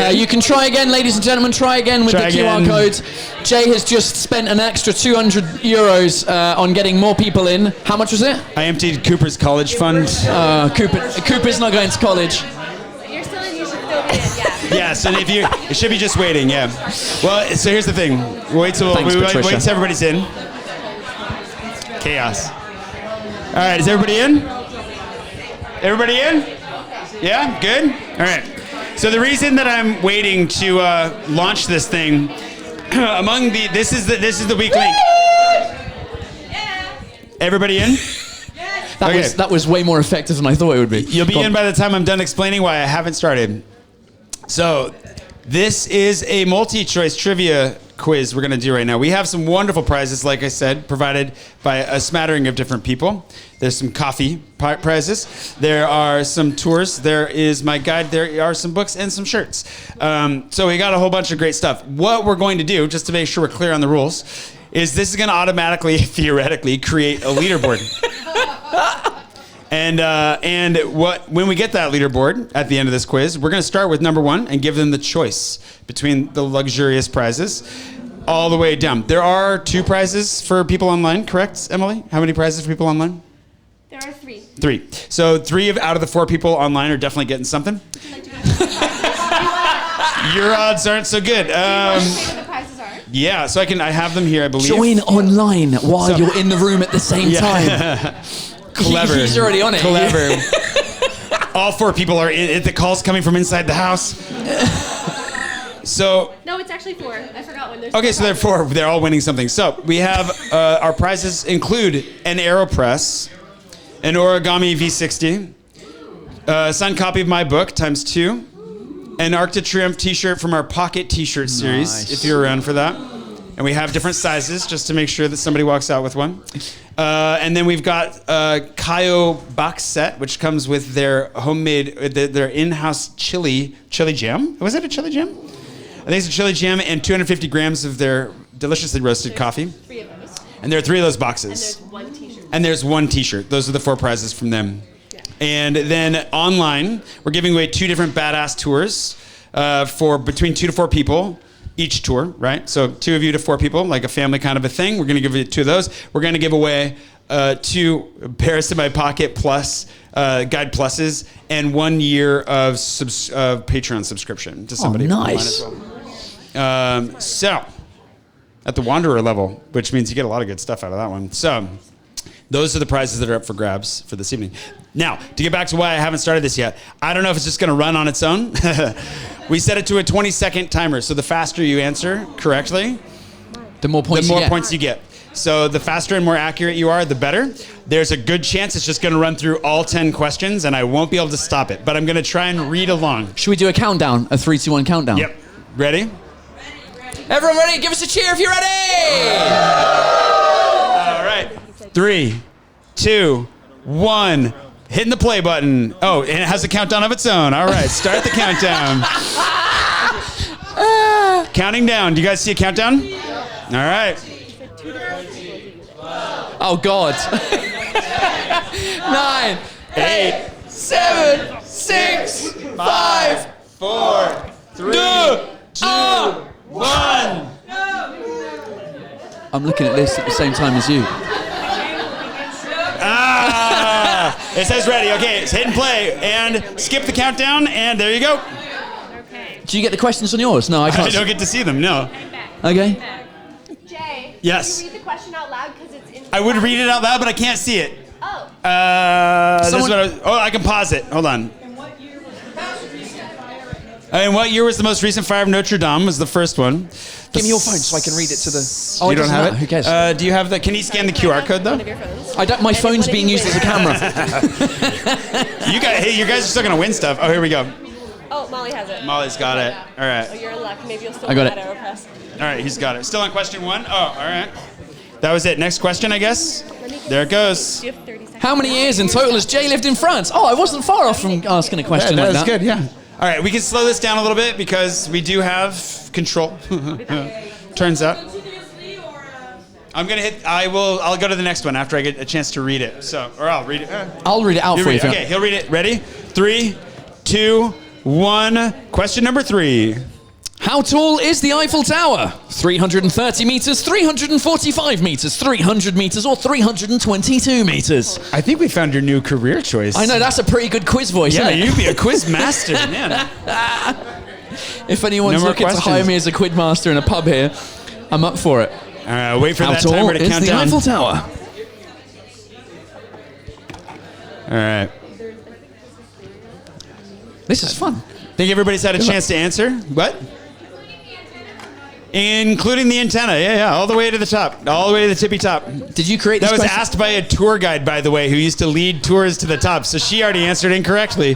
S1: You can try again, ladies and gentlemen. Try again with
S3: Try
S1: the QR
S3: again.
S1: code. Jay has just spent an extra 200 euros on getting more people in. How much was it?
S3: I emptied Cooper's college fund.
S1: Cooper's not going to college.
S2: You're still in. You should still be in. Yeah.
S3: Yes, and if you, it should be just waiting. Yeah. Well, so here's the thing. Wait till
S1: Thanks,
S3: wait
S1: Patricia.
S3: till everybody's in. Chaos. All right, is everybody in? Everybody in? Yeah, good. All right. So the reason that I'm waiting to launch this thing, this is the weak link. Everybody in?
S1: That was way more effective than I thought it would be.
S3: You'll be
S1: Go on.
S3: in by the time I'm done explaining why I haven't started. So, this is a multi-choice trivia quiz we're going to do right now. We have some wonderful prizes, like I said, provided by a smattering of different people. There's some coffee prizes. There are some tours. There is my guide. There are some books and some shirts. So we got a whole bunch of great stuff. What we're going to do, just to make sure we're clear on the rules, is this is going to automatically, theoretically, create a leaderboard. And when we get that leaderboard at the end of this quiz, we're going to start with number 1 and give them the choice between the luxurious prizes all the way down. There are 2 prizes for people online, correct, Emily? How many prizes for people online?
S2: There are 3.
S3: 3. So 3 out of the 4 people online are definitely getting something. Your odds aren't so good.
S2: What the prizes are?
S3: Yeah, so I have them here, I believe.
S1: Join online while you're in the room at the same time.
S3: Clever.
S1: He's already on it.
S3: Clever. All 4 people are in. The call's coming from inside the house.
S4: So
S2: No, it's actually 4. I forgot one. There's
S4: okay, so they're 4. They're all winning something. So we have our prizes include an AeroPress, an Origami V60, a signed copy of my book ×2, an Arc to Triumph T-shirt from our Pocket T-shirt series,
S1: Nice.
S4: if you're around for that. And we have different sizes just to make sure that somebody walks out with one. And then we've got a Kayo box set, which comes with their homemade, their in-house chili jam. Was it a chili jam? I think it's a chili jam and 250 grams of their deliciously roasted coffee.
S2: 3 of those.
S4: And there are 3 of those
S2: And
S4: boxes.
S2: there's 1 t-shirt.
S4: And there's 1 T-shirt. Those are the 4 prizes from them.
S2: Yeah.
S4: And then online, we're giving away 2 different badass tours for between 2 to 4 people each tour, right? So 2 of you to 4 people, like a family kind of a thing. We're going to give you 2 of those. We're going to give away 2 Paris in My Pocket Plus Guide Pluses and 1 year of Patreon subscription to somebody.
S1: nice.
S4: So at the Wanderer level, which means you get a lot of good stuff out of that one. So those are the prizes that are up for grabs for this evening. Now, to get back to why I haven't started this yet, I don't know if it's just going to run on its own. We set it to a 20-second timer, so the faster you answer correctly,
S1: The more points
S4: the more
S1: you get.
S4: points you get. So the faster and more accurate you are, the better. There's a good chance it's just going to run through all 10 questions, and I won't be able to stop it. But I'm going to try and read along.
S1: Should we do a countdown? A 3, 2, 1 countdown?
S4: Yep. Ready?
S1: Everyone ready? Give us a cheer if you're ready!
S4: All right. 3, 2, 1. Hitting the play button. Oh, and it has a countdown of its own. All right, start the countdown. Counting down. Do you guys see a countdown? All right.
S1: Oh, God. 9, 8, 7, 6, 5,
S4: 4, 3, 2, 1.
S1: I'm looking at this at the same time as you.
S4: It says ready. Okay, it's hit and play. And skip the countdown, and there you go.
S2: Okay.
S1: Do you get the questions on yours? No, I
S4: I
S1: can't.
S4: don't get to see them, no.
S1: Okay.
S2: Jay.
S4: Yes.
S2: Can you read the question out loud because it's in.
S4: I would read it out loud, but I can't see it.
S2: Oh.
S4: This is
S1: Someone-
S4: what I can pause it. Hold on. And what year was the most recent fire of Notre Dame? Was the first one.
S1: Give me your phone so I can read it to the.
S4: You
S1: it
S4: don't
S1: doesn't
S4: have
S1: matter.
S4: it?
S1: Who cares?
S4: Do you have the? Can you scan the QR code though?
S2: One of your phones.
S1: I don't. My
S2: And
S1: phone's
S2: what did
S1: being
S2: you
S1: used as a
S2: win?
S1: camera.
S4: Hey, you guys are still gonna win stuff. Oh, here we go.
S2: Oh, Molly has it.
S4: Molly's got it. All
S2: Oh,
S4: right.
S2: you're in luck. Maybe you'll still
S1: I got
S2: win
S1: it.
S2: that AeroPress.
S4: All right, he's got it. Still on question 1. Oh, all right. That was it. Next question, I guess. There it goes.
S2: Do you have 30 seconds?
S1: How many years in total has Jay lived in France? Oh, I wasn't far off from asking a question like that.
S4: good. Yeah. All right, we can slow this down a little bit because we do have control. Turns out. I'm gonna hit. I'll go to the next one after I get a chance to read it. So, or I'll read it.
S1: I'll read it out
S4: You
S1: for
S4: read
S1: you.
S4: it. Okay, he'll read it. Ready? 3, 2, 1. Question number 3.
S1: How tall is the Eiffel Tower? 330 meters, 345 meters, 300 meters, or 322 meters?
S4: I think we found your new career choice.
S1: I know, that's a pretty good quiz voice,
S4: Yeah,
S1: isn't it?
S4: you'd be a quiz master, man.
S1: If anyone's
S4: No more
S1: looking to
S4: questions.
S1: hire me as a quid master in a pub here, I'm up for it.
S4: All right, wait for
S1: How
S4: that
S1: tall
S4: timer to
S1: is
S4: count
S1: the
S4: down.
S1: Eiffel Tower?
S4: All right.
S1: This is fun.
S4: Think everybody's had a chance to answer? What? Including the antenna. Yeah, all the way to the top. All the way to the tippy top.
S1: Did you create this
S4: That was
S1: question?
S4: asked by a tour guide, by the way, who used to lead tours to the top. So she already answered incorrectly.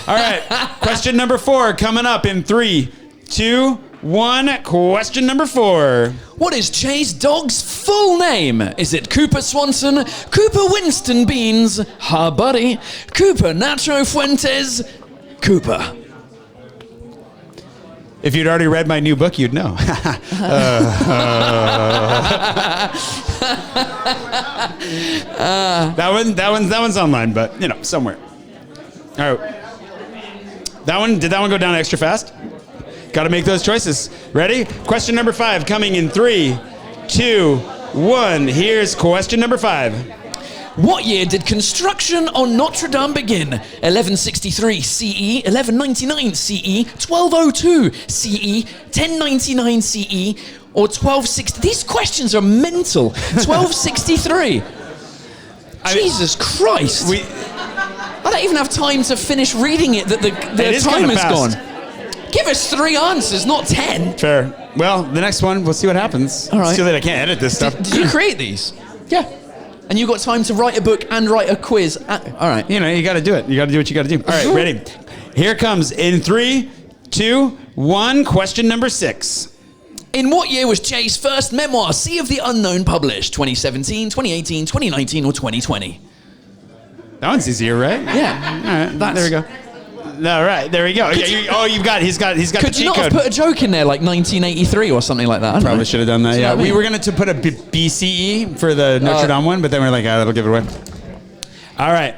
S4: All right. Question number 4 coming up in 3, 2, 1. Question number 4.
S1: What is Jay's dog's full name? Is it Cooper Swanson, Cooper Winston Beans, her buddy, Cooper Nacho Fuentes, Cooper?
S4: If you'd already read my new book, you'd know. That one's online, but somewhere. All right. Did that one go down extra fast? Got to make those choices. Ready? Question number 5 coming in 3, 2, 1. Here's question number 5.
S1: What year did construction on Notre Dame begin? 1163 CE, 1199 CE, 1202 CE, 1099 CE, or 1260? These questions are mental. 1263. Jesus Christ. I don't even have time to finish reading it. The
S4: It is
S1: time
S4: kinda
S1: is
S4: fast.
S1: gone. Give us 3 answers, not 10.
S3: Fair. Well, the next one, we'll see what happens.
S1: All right.
S3: It's too late, I can't edit this stuff.
S1: Did you create these?
S3: Yeah.
S1: And you got time to write a book and write a quiz. All right.
S3: You know, you got to do it. You got to do what you got to do. All right, ready? Here comes in 3, 2, 1. Question number 6.
S1: In what year was Jay's first memoir, Sea of the Unknown, published? 2017, 2018, 2019, or 2020?
S3: That one's easier, right?
S1: Yeah.
S3: All right. There we go. All right, there we go. He's got
S1: Could
S3: the
S1: you
S3: cheat
S1: not
S3: code.
S1: have put a joke in there like 1983 or something like that? I don't
S3: Probably
S1: know.
S3: should have done that.
S1: Do you
S3: Yeah,
S1: know what I
S3: we
S1: mean?
S3: were gonna put a BCE for the Notre Dame one, but then we're like, that'll give it away. All right,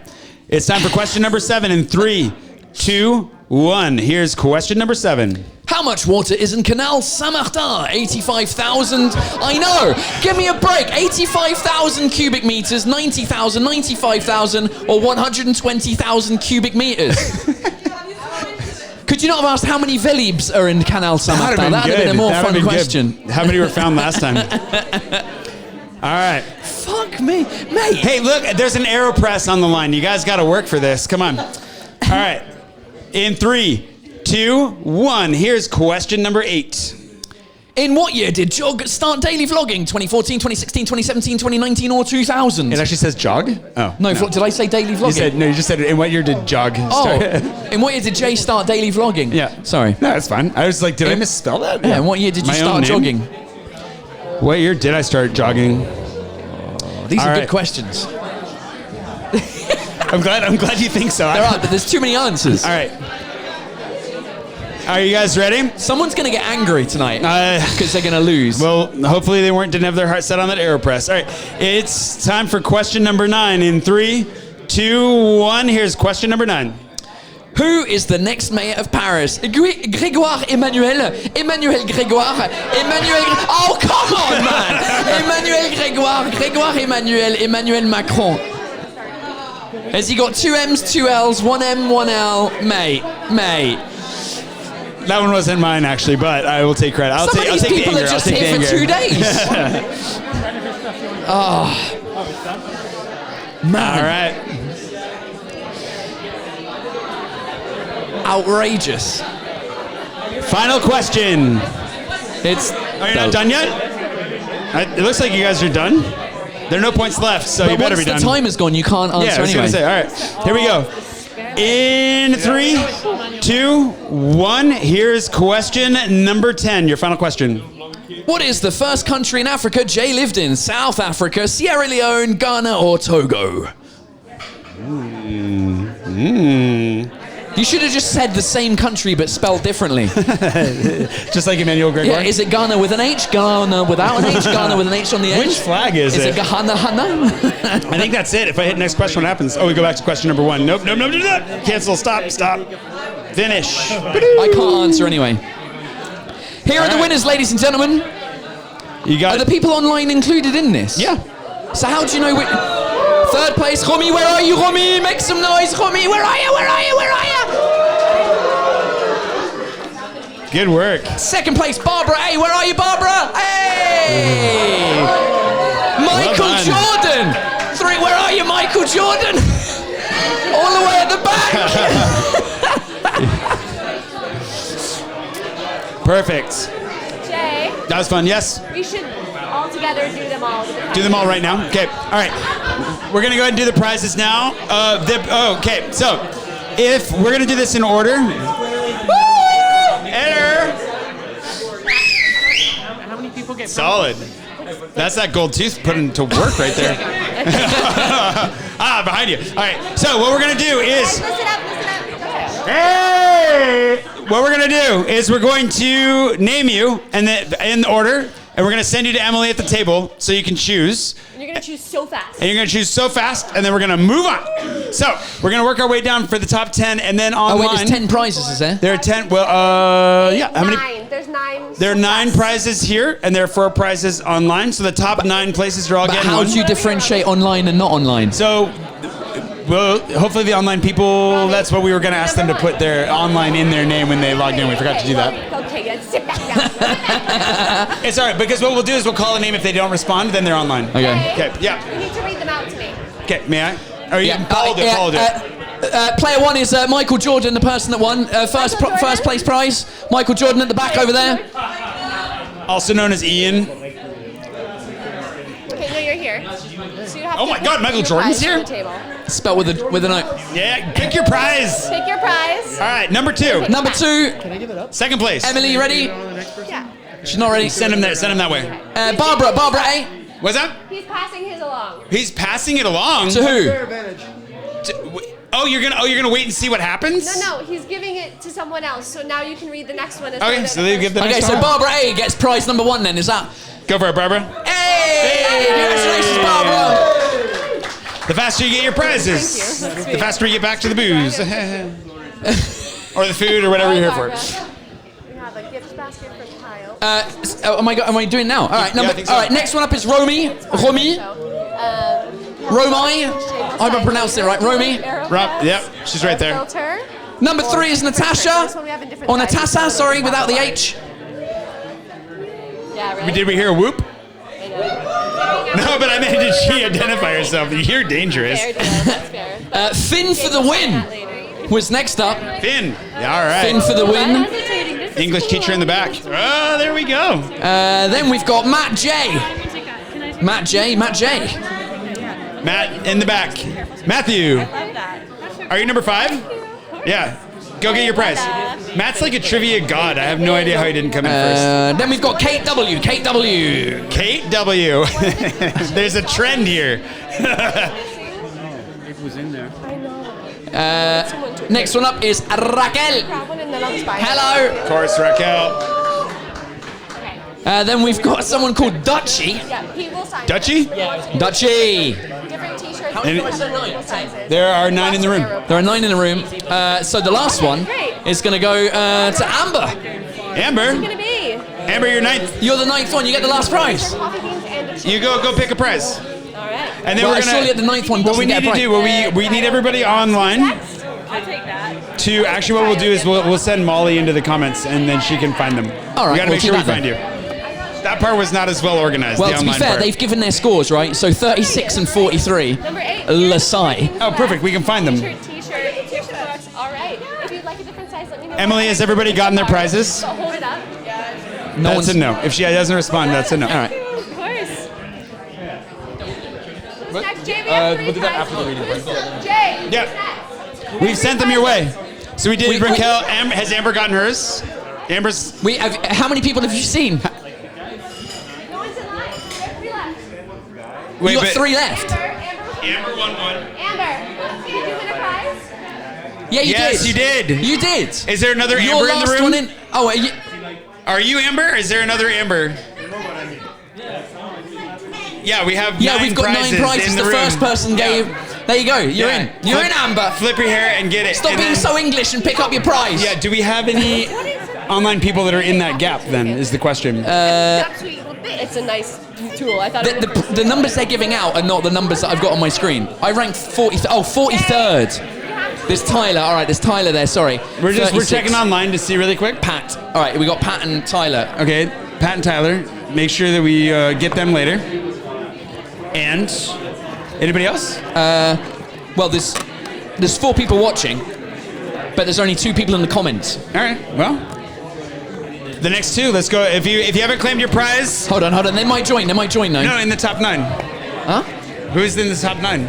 S3: it's time for question number 7 in 3, 2, 1. Here's question number 7.
S1: How much water is in Canal Saint-Martin? 85,000. I know. Give me a break. 85,000 cubic meters, 90,000, 95,000, or 120,000 cubic meters. Could you not have asked how many Velibs are in Canal Saint-Martin? That would have been a more fun question.
S3: How many were found last time? All right.
S1: Fuck me, mate.
S3: Hey, look, there's an AeroPress on the line. You guys got to work for this. Come on. All right. In 3, 2, 1. Here's question number 8.
S1: In what year did Jog start daily vlogging? 2014, 2016, 2017, 2019, or 2000?
S3: It actually says jog. Oh
S1: No, did I say daily vlogging?
S3: You just said. In what year did jog
S1: Oh,
S3: start?
S1: in what year did Jay start daily vlogging?
S3: Yeah.
S1: Sorry.
S3: No, that's fine. I was like, did I
S1: In-
S3: misspell that?
S1: Yeah, in what year did you
S3: My
S1: start
S3: own name?
S1: jogging?
S3: What year did I start jogging?
S1: These
S3: All
S1: are
S3: right.
S1: good questions.
S3: I'm glad you think so.
S1: There are, but there's too many answers.
S3: All right. Are you guys ready?
S1: Someone's going to get angry tonight
S3: Uh,
S1: because they're going to lose.
S3: Well, hopefully they didn't have their heart set on that AeroPress. All right, it's time for question number 9 in 3, 2, 1. Here's question number 9.
S1: Who is the next mayor of Paris? Grégoire Emmanuel? Emmanuel Grégoire? Oh, come on, man! Emmanuel Grégoire, Grégoire Emmanuel, Emmanuel Macron. Has he got 2 M's, 2 L's, 1 M, 1 L? Mate.
S3: That one wasn't mine actually, but I will take credit. I'll
S1: Some
S3: take
S1: of
S3: the
S1: these people
S3: anger.
S1: are just
S3: I'll take
S1: here
S3: the
S1: for
S3: anger.
S1: 2 days. Oh. Man.
S3: All right.
S1: Outrageous.
S3: Final question.
S1: It's.
S3: Are you not done yet? It looks like you guys are done. There are no points left, so you
S1: But
S3: better
S1: once
S3: be done.
S1: the timer's gone, you can't answer
S3: Yeah, I was
S1: anyway.
S3: gonna say. All right, here we go. In 3, 2, 1. Here's question number 10. Your final question.
S1: What is the first country in Africa Jay lived in? South Africa, Sierra Leone, Ghana, or Togo? You should have just said the same country but spelled differently.
S3: Just like Emmanuel Grégoire.
S1: Yeah, is it Ghana with an H? Ghana without an H? Ghana with an H on the edge?
S3: Which flag is
S1: Is
S3: it?
S1: it Ghana?
S3: I think that's it. If I hit next question, what happens? Oh, we go back to question number 1. Nope. Cancel. Stop. Finish.
S1: I can't answer anyway. Here are the winners, ladies and gentlemen.
S3: You got
S1: Are the people online included in this?
S3: Yeah.
S1: So how do you know which... Third place, Romy, where are you, Romy? Make some noise, Romy, where are you?
S3: Good work.
S1: Second place, Barbara, hey, where are you, Barbara? Hey! Michael
S3: done.
S1: Jordan! 3, where are you, Michael Jordan? All the way at the back!
S3: Perfect.
S2: Jay,
S3: That was fun. Yes.
S2: we should all together do them all.
S3: Do them all right now. Okay. All right. We're gonna go ahead and do the prizes now. Okay. So, if we're gonna do this in order. Enter.
S5: How many people get
S3: Solid. That's that gold tooth put into work right there. Behind you. All right. So what we're gonna do is.
S2: Listen up.
S3: Hey! What we're gonna do is we're going to name you and then in order, and we're gonna send you to Emily at the table so you can choose.
S2: And you're gonna choose so fast.
S3: And you're gonna choose so fast, and then we're gonna move on. So we're gonna work our way down for the top 10, and then
S1: Oh
S3: online.
S1: wait, there's 10 prizes, is there?
S3: There are 10. Well, yeah. How many?
S2: 9. There's 9.
S3: There are 9 prizes here, and there are 4 prizes online. So the top 9 places are all
S1: But
S3: getting
S1: how
S3: one.
S1: do you differentiate online and not online?
S3: So, well, hopefully the online people, that's what we were going to ask them to put their online in their name when they logged in. We forgot to do that.
S2: Okay, let's sit back down.
S3: It's all right, because what we'll do is we'll call a name. If they don't respond, then they're online.
S1: Okay.
S3: Okay, yeah.
S2: You need to read them out to me.
S3: Okay, may I? Or you
S1: Yeah,
S3: Paul will do it. Paul will do it.
S1: Player one is Michael Jordan, the person that won first place prize. Michael Jordan at the back over there.
S3: Also known as Ian.
S2: Okay, no, you're here. So you have
S3: Oh
S2: to
S3: my
S2: pick
S3: God, Michael
S2: your
S3: Jordan's
S2: prize
S3: here?
S2: from the table.
S1: Spelled with a note.
S3: Yeah, pick your prize.
S2: Pick your prize.
S3: All right, number 2.
S1: Number 2,
S3: Second place.
S1: Emily, you ready?
S2: Yeah.
S1: She's not ready.
S3: Send him there. Send him that way.
S1: Barbara A.
S3: What's that?
S2: He's passing his along.
S3: He's passing it along.
S1: To who?
S3: Oh, you're gonna wait and see what happens?
S2: No, he's giving it to someone else. So now you can read the next one.
S3: Okay, so they give the
S1: Okay,
S3: next
S1: so
S3: one.
S1: Barbara A gets prize number 1 then, is that?
S3: Go for it, Barbara.
S1: Hey! Congratulations, Barbara!
S3: The faster you get your prizes,
S2: Thank you. That's
S3: the
S2: sweet.
S3: faster you get back to the booze. Or the food or whatever you're here for.
S2: We have a gift basket for Kyle.
S1: Am I doing now? All right,
S3: I think so.
S1: all right. Next one up is Romy. Romy. Romy. I hope I pronounced it right. Romy.
S3: Yep, she's right there.
S2: Filter.
S1: Number 3 is Natasha.
S2: This one we have in different
S1: Or
S2: sizes.
S1: Natasha, sorry, without the H.
S2: Yeah, right.
S3: Did we hear a whoop?
S2: I know.
S3: No, but I meant did she identify herself? You're dangerous.
S2: Fair deal, that's fair.
S1: Finn for the win was next up.
S3: Finn. Yeah, all right.
S1: Finn for the win.
S2: Hesitating. This is
S3: English
S2: cool.
S3: teacher in the back. Oh, there we go.
S1: Then we've got Matt J. Matt J.
S3: Matt in the back. Matthew. Are you number 5? Yeah. Go get your prize. Matt's like a trivia god. I have no idea how he didn't come in first.
S1: Then we've got Kate W. Kate W.
S3: Kate W. There's a trend here.
S5: It was in there.
S1: Next one up is Raquel.
S2: Grab one and then I'll just buy it.
S1: Hello.
S3: Of course, Raquel.
S1: Then we've got someone called Dutchie.
S2: Yeah, he will sign
S3: Dutchie?
S1: Dutchie.
S2: different t-shirts.
S3: And-
S2: different sizes.
S3: There are 9 in the room.
S1: There are 9 in the room. So the last one is going to go to Amber.
S3: Amber.
S2: Gonna be
S3: Amber, you're 9th.
S1: You're the 9th one. You get the last prize.
S2: coffee beans and a
S3: You go pick a prize.
S2: All right.
S3: And then
S1: Well,
S3: we're gonna.
S1: surely at the 9th one
S3: What we
S1: doesn't
S3: need
S1: get a
S3: to
S1: prize.
S3: do, we need everybody online
S2: I'll take that.
S3: to actually what we'll do is we'll send Molly into the comments and then she can find them.
S1: All right,
S3: we gotta
S1: we'll
S3: make sure
S1: do
S3: we
S1: that
S3: find you. That part was not as well organized.
S1: Well,
S3: the
S1: to be
S3: online
S1: fair,
S3: part.
S1: they've given their scores, right? So 36 and 43.
S2: Number 8.
S1: Lasai.
S3: Oh, perfect. We can find them.
S2: T-shirt box. All right. If you'd like a different size, let me know.
S3: Emily, has everybody gotten their prizes?
S2: So hold it up.
S1: No
S3: That's a
S1: one's.
S3: no. If she doesn't respond, that's a no.
S1: All right.
S2: Of course. Who's next? Jay, we have 3
S3: we'll do that
S2: prizes.
S3: after the reading.
S2: Who's Jay, who's
S3: Yeah.
S2: next?
S3: We've sent them your way. So we did
S1: We-
S3: Raquel. Has Amber gotten hers? Amber's.
S1: We have, how many people have you seen?
S2: No one's in line. We have 3 left.
S3: Wait,
S1: You got
S3: but
S1: 3 left.
S3: Amber won one.
S2: Amber, did you win a prize?
S1: Yeah, you
S3: Yes,
S1: did.
S3: you did.
S1: You did.
S3: Is there another
S1: Your
S3: Amber in
S1: last
S3: the room?
S1: one in. Oh,
S3: Are you Amber? Is there another Amber? Yeah, we have.
S1: yeah,
S3: 9
S1: we've got 9
S3: prizes
S1: prizes.
S3: in
S1: The
S3: room.
S1: first person gave. There you go. You're
S3: Yeah.
S1: in. You're in, Amber.
S3: Flip your hair and get it.
S1: Stop
S3: And
S1: being
S3: then-
S1: so English and pick up your prize.
S3: Yeah. Do we have any online people that are in that gap? Then is the question.
S2: It's a nice tool. I thought it would
S1: The numbers they're giving out are not the numbers that I've got on my screen. I ranked 43rd. There's Tyler. All right, there's Tyler there. Sorry.
S3: we're
S1: 36.
S3: checking online to see really quick.
S1: Pat. All right, we got Pat and Tyler.
S3: Okay, Pat and Tyler. Make sure that we get them later. And anybody else?
S1: Well, there's 4 people watching, but there's only 2 people in the comments.
S3: All right. Well, the next 2. Let's go. If you haven't claimed your prize,
S1: Hold on. They might join. now.
S3: no, in the top 9.
S1: Huh?
S3: Who's in the top 9?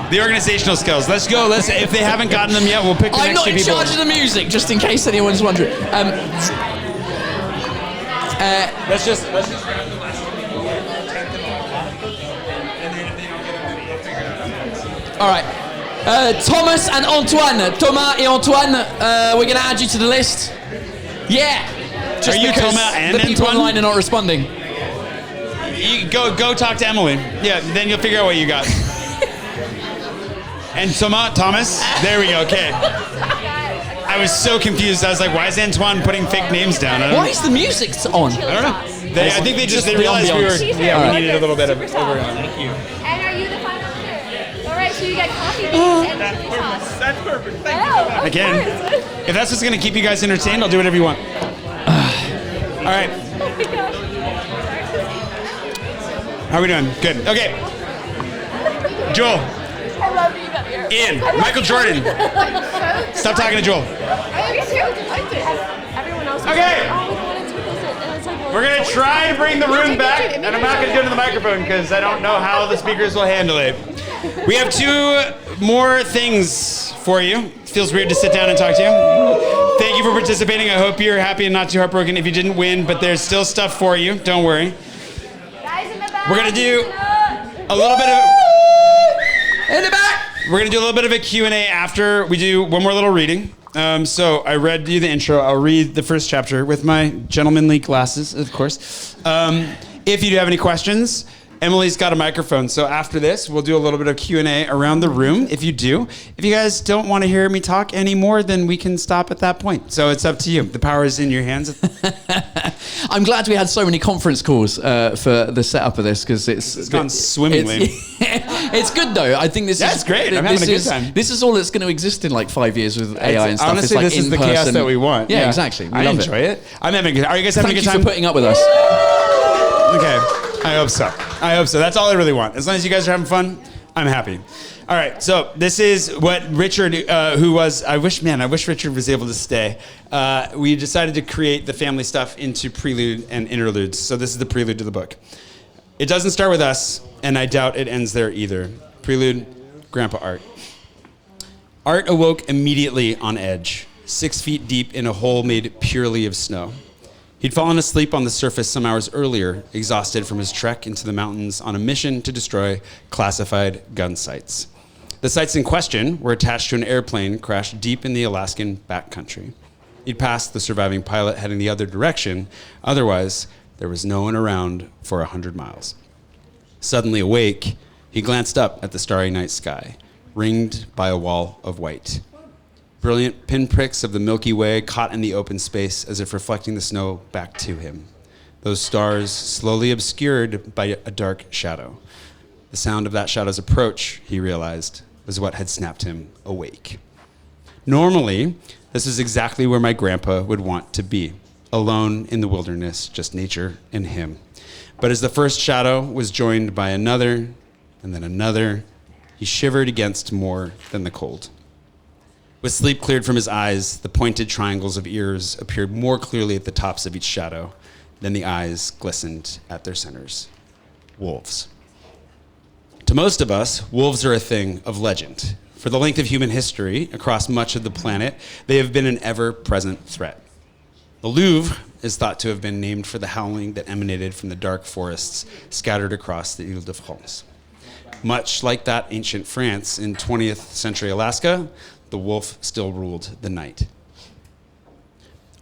S3: The organizational skills. Let's go. If they haven't gotten them yet, we'll pick the
S1: I'm
S3: next
S1: not
S3: 2
S1: in
S3: people.
S1: charge of the music, just in case anyone's wondering.
S3: Let's just.
S1: All right. Thomas and Antoine. Thomas et Antoine, we're going to add you to the list. Yeah. Just
S3: Are you
S1: because
S3: Thomas and
S1: the people
S3: Antoine?
S1: online are not responding.
S3: You go talk to Emily. Yeah, then you'll figure out what you got. And Thomas. There we go. Okay. I was so confused. I was like, why is Antoine putting fake names down?
S1: Why is the music on?
S3: I don't know. I think they
S1: the
S3: realized we
S1: ambiance.
S3: needed a little bit of
S2: Super
S3: overall.
S2: soft.
S3: Thank you.
S2: And are you the final winner? All right, so you get coffee beans and chili sauce.
S5: That's perfect. Thank you.
S2: Oh,
S3: I can. If that's what's going to keep you guys entertained, I'll do whatever you want. All right.
S2: Oh my gosh.
S3: How are we doing? Good. Okay. Joel.
S2: I love that you got your
S3: Ian, Michael Jordan. Stop talking to Joel.
S2: Everyone else was
S3: Okay.
S2: like, oh, we don't want to do this. And it's like, well,
S3: We're gonna try to bring the room back, and I'm not gonna do it in the microphone because I don't know how the speakers will handle it. We have 2 more things for you. It feels weird to sit down and talk to you. Thank you for participating. I hope you're happy and not too heartbroken if you didn't win, but there's still stuff for you. Don't worry.
S2: guys in the back.
S3: We're gonna do a little bit of in the back. We're gonna do a little bit of a Q&A after we do one more little reading. So I read you the intro. I'll read the first chapter with my gentlemanly glasses, of course. If you do have any questions, Emily's got a microphone. So after this, we'll do a little bit of Q&A around the room. If you do, if you guys don't want to hear me talk anymore, then we can stop at that point. So it's up to you. The power is in your hands.
S1: I'm glad we had so many conference calls for the setup of this because it's
S3: gone swimmingly.
S1: It's good though. I think this
S3: That's
S1: is
S3: great. I'm having a good time.
S1: This is all that's going to exist in like 5 years with AI and stuff.
S3: Honestly,
S1: it's like
S3: this is the chaos that we want.
S1: Yeah, exactly. We
S3: I
S1: love
S3: enjoy
S1: it.
S3: I'm having a good. Are you guys having
S1: Thank
S3: a good
S1: you
S3: time?
S1: for putting up with us.
S3: Okay. I hope so. I hope so. That's all I really want. As long as you guys are having fun, I'm happy. All right. So this is what Richard, who was, I wish Richard was able to stay. We decided to create the family stuff into prelude and interludes. So this is the prelude to the book. It doesn't start with us, and I doubt it ends there either. Prelude, Grandpa Art. Art awoke immediately on edge, 6 feet deep in a hole made purely of snow. He'd fallen asleep on the surface some hours earlier, exhausted from his trek into the mountains on a mission to destroy classified gun sites. The sites in question were attached to an airplane crashed deep in the Alaskan backcountry. He'd passed the surviving pilot heading the other direction. Otherwise, there was no one around for 100 miles. Suddenly awake, he glanced up at the starry night sky, ringed by a wall of white. Brilliant pinpricks of the Milky Way caught in the open space as if reflecting the snow back to him. Those stars slowly obscured by a dark shadow. The sound of that shadow's approach, he realized, was what had snapped him awake. Normally, this is exactly where my grandpa would want to be, alone in the wilderness, just nature and him. But as the first shadow was joined by another, and then another, he shivered against more than the cold. With sleep cleared from his eyes, the pointed triangles of ears appeared more clearly at the tops of each shadow. Then the eyes glistened at their centers. Wolves. To most of us, wolves are a thing of legend. For the length of human history, across much of the planet, they have been an ever-present threat. The Louvre is thought to have been named for the howling that emanated from the dark forests scattered across the Ile-de-France. Much like that ancient France in 20th century Alaska, the wolf still ruled the night.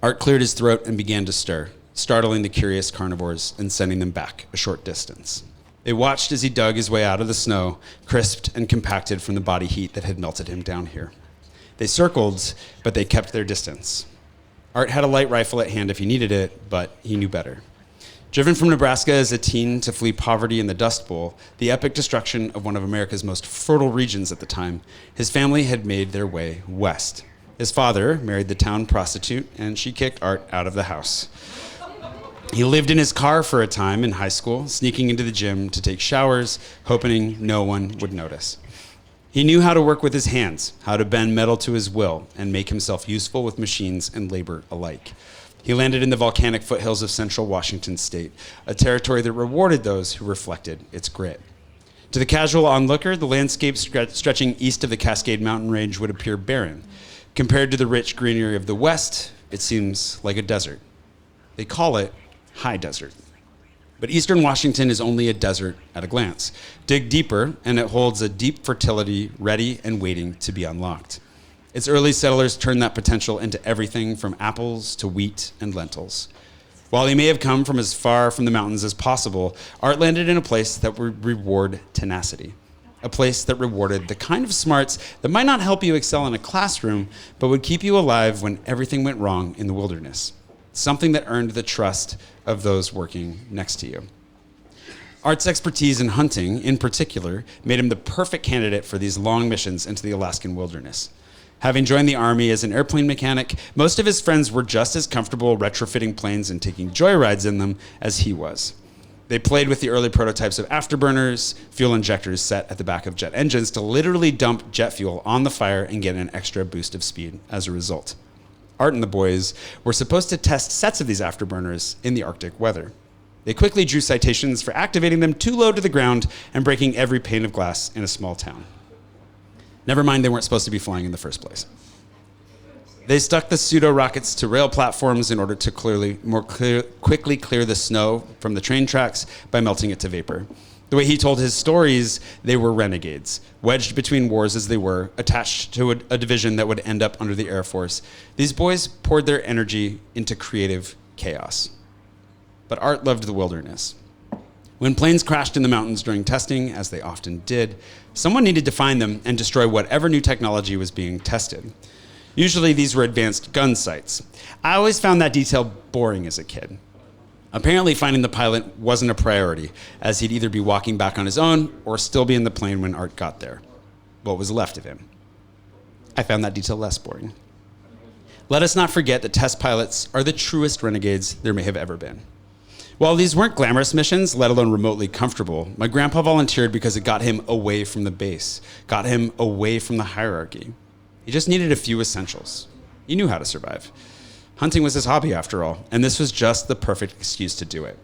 S3: Art cleared his throat and began to stir, startling the curious carnivores and sending them back a short distance. They watched as he dug his way out of the snow, crisped and compacted from the body heat that had melted him down here. They circled, but they kept their distance. Art had a light rifle at hand if he needed it, but he knew better. Driven from Nebraska as a teen to flee poverty in the Dust Bowl, the epic destruction of one of America's most fertile regions at the time, his family had made their way west. His father married the town prostitute, and she kicked Art out of the house. He lived in his car for a time in high school, sneaking into the gym to take showers, hoping no one would notice. He knew how to work with his hands, how to bend metal to his will, and make himself useful with machines and labor alike. He landed in the volcanic foothills of central Washington state, a territory that rewarded those who reflected its grit. To the casual onlooker, the landscape stretching east of the Cascade Mountain Range would appear barren. Compared to the rich greenery of the west, it seems like a desert. They call it high desert. But eastern Washington is only a desert at a glance. Dig deeper, and it holds a deep fertility ready and waiting to be unlocked. Its early settlers turned that potential into everything from apples to wheat and lentils. While he may have come from as far from the mountains as possible, Art landed in a place that would reward tenacity. A place that rewarded the kind of smarts that might not help you excel in a classroom, but would keep you alive when everything went wrong in the wilderness. Something that earned the trust of those working next to you. Art's expertise in hunting, in particular, made him the perfect candidate for these long missions into the Alaskan wilderness. Having joined the Army as an airplane mechanic, most of his friends were just as comfortable retrofitting planes and taking joyrides in them as he was.
S4: They played with the early prototypes of afterburners, fuel injectors set at the back of jet engines to literally dump jet fuel on the fire and get an extra boost of speed as a result. Art and the boys were supposed to test sets of these afterburners in the Arctic weather. They quickly drew citations for activating them too low to the ground and breaking every pane of glass in a small town. Never mind, they weren't supposed to be flying in the first place. They stuck the pseudo-rockets to rail platforms in order to quickly clear the snow from the train tracks by melting it to vapor. The way he told his stories, they were renegades, wedged between wars as they were, attached to a division that would end up under the Air Force. These boys poured their energy into creative chaos. But Art loved the wilderness. When planes crashed in the mountains during testing, as they often did, someone needed to find them and destroy whatever new technology was being tested. Usually these were advanced gun sites. I always found that detail boring as a kid. Apparently finding the pilot wasn't a priority, as he'd either be walking back on his own or still be in the plane when Art got there. What was left of him? I found that detail less boring. Let us not forget that test pilots are the truest renegades there may have ever been. While these weren't glamorous missions, let alone remotely comfortable, my grandpa volunteered because it got him away from the base, got him away from the hierarchy. He just needed a few essentials. He knew how to survive. Hunting was his hobby, after all, and this was just the perfect excuse to do it,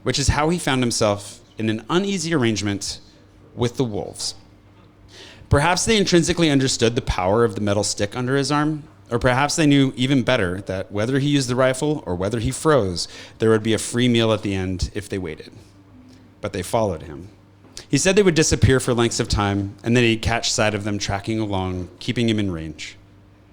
S4: which is how he found himself in an uneasy arrangement with the wolves. Perhaps they intrinsically understood the power of the metal stick under his arm, or perhaps they knew even better that whether he used the rifle or whether he froze, there would be a free meal at the end if they waited. But they followed him. He said they would disappear for lengths of time, and then he'd catch sight of them tracking along, keeping him in range.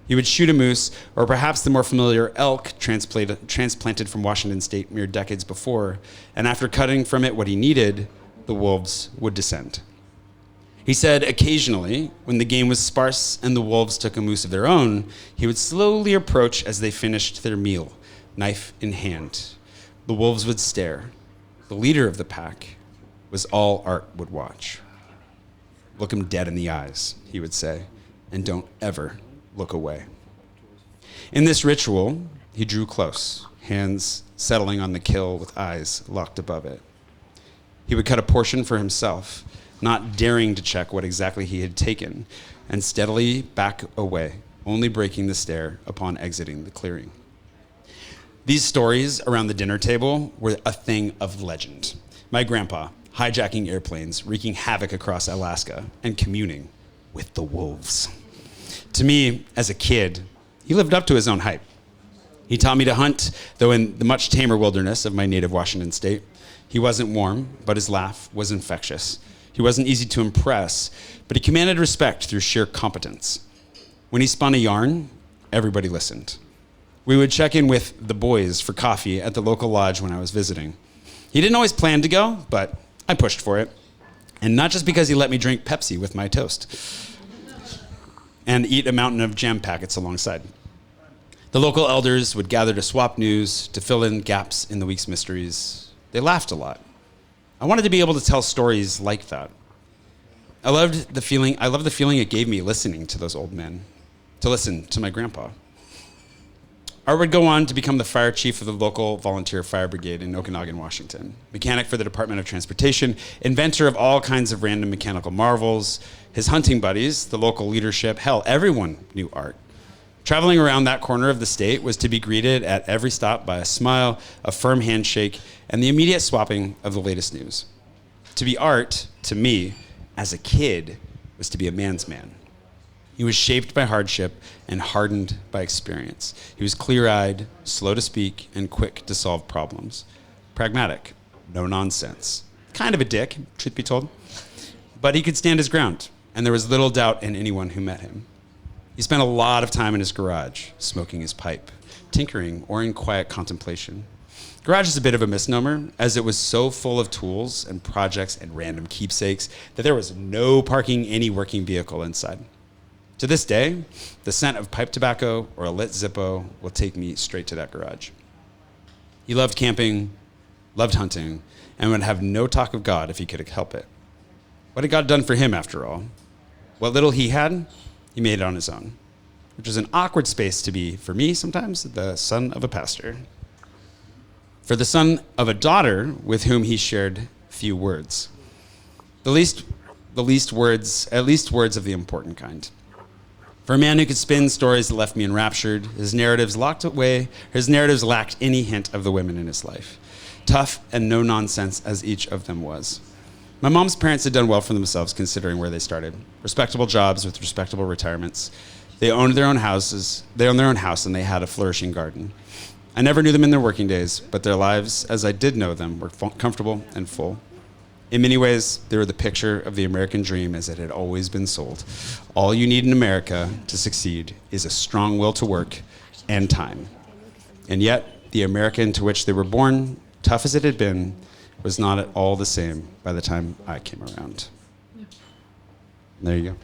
S4: He would shoot a moose, or perhaps the more familiar elk transplanted from Washington State mere decades before, and after cutting from it what he needed, the wolves would descend. He said occasionally, when the game was sparse and the wolves took a moose of their own, he would slowly approach as they finished their meal, knife in hand. The wolves would stare. The leader of the pack was all Art would watch. Look him dead in the eyes, he would say, and don't ever look away. In this ritual, he drew close, hands settling on the kill with eyes locked above it. He would cut a portion for himself, not daring to check what exactly he had taken, and steadily back away, only breaking the stare upon exiting the clearing. These stories around the dinner table were a thing of legend. My grandpa, hijacking airplanes, wreaking havoc across Alaska, and communing with the wolves. To me, as a kid, he lived up to his own hype. He taught me to hunt, though in the much tamer wilderness of my native Washington state. He wasn't warm, but his laugh was infectious. He wasn't easy to impress, but he commanded respect through sheer competence. When he spun a yarn, everybody listened. We would check in with the boys for coffee at the local lodge when I was visiting. He didn't always plan to go, but I pushed for it. And not just because he let me drink Pepsi with my toast and eat a mountain of jam packets alongside. The local elders would gather to swap news, to fill in gaps in the week's mysteries. They laughed a lot. I wanted to be able to tell stories like that. I loved the feeling it gave me listening to those old men, to listen to my grandpa. Art would go on to become the fire chief of the local volunteer fire brigade in Okanagan, Washington, mechanic for the Department of Transportation, inventor of all kinds of random mechanical marvels. His hunting buddies, the local leadership, hell, everyone knew Art. Traveling around that corner of the state was to be greeted at every stop by a smile, a firm handshake, and the immediate swapping of the latest news. To be Art, to me, as a kid, was to be a man's man. He was shaped by hardship and hardened by experience. He was clear-eyed, slow to speak, and quick to solve problems. Pragmatic, no nonsense. Kind of a dick, truth be told. But he could stand his ground, and there was little doubt in anyone who met him. He spent a lot of time in his garage, smoking his pipe, tinkering, or in quiet contemplation. Garage is a bit of a misnomer, as it was so full of tools and projects and random keepsakes that there was no parking any working vehicle inside. To this day, the scent of pipe tobacco or a lit Zippo will take me straight to that garage. He loved camping, loved hunting, and would have no talk of God if he could help it. What had God done for him, after all? What little he had, he made it on his own, which was an awkward space to be, for me sometimes, the son of a pastor. for the son of a daughter with whom he shared few words. At least words of the important kind. For a man who could spin stories that left me enraptured, his narratives lacked any hint of the women in his life. Tough and no nonsense as each of them was. My mom's parents had done well for themselves considering where they started. Respectable jobs with respectable retirements. They owned their own houses. They owned their own house and they had a flourishing garden. I never knew them in their working days, but their lives, as I did know them, were comfortable and full. In many ways, they were the picture of the American dream as it had always been sold. All you need in America to succeed is a strong will to work and time. And yet, the America into which they were born, tough as it had been, was not at all the same by the time I came around. There you go.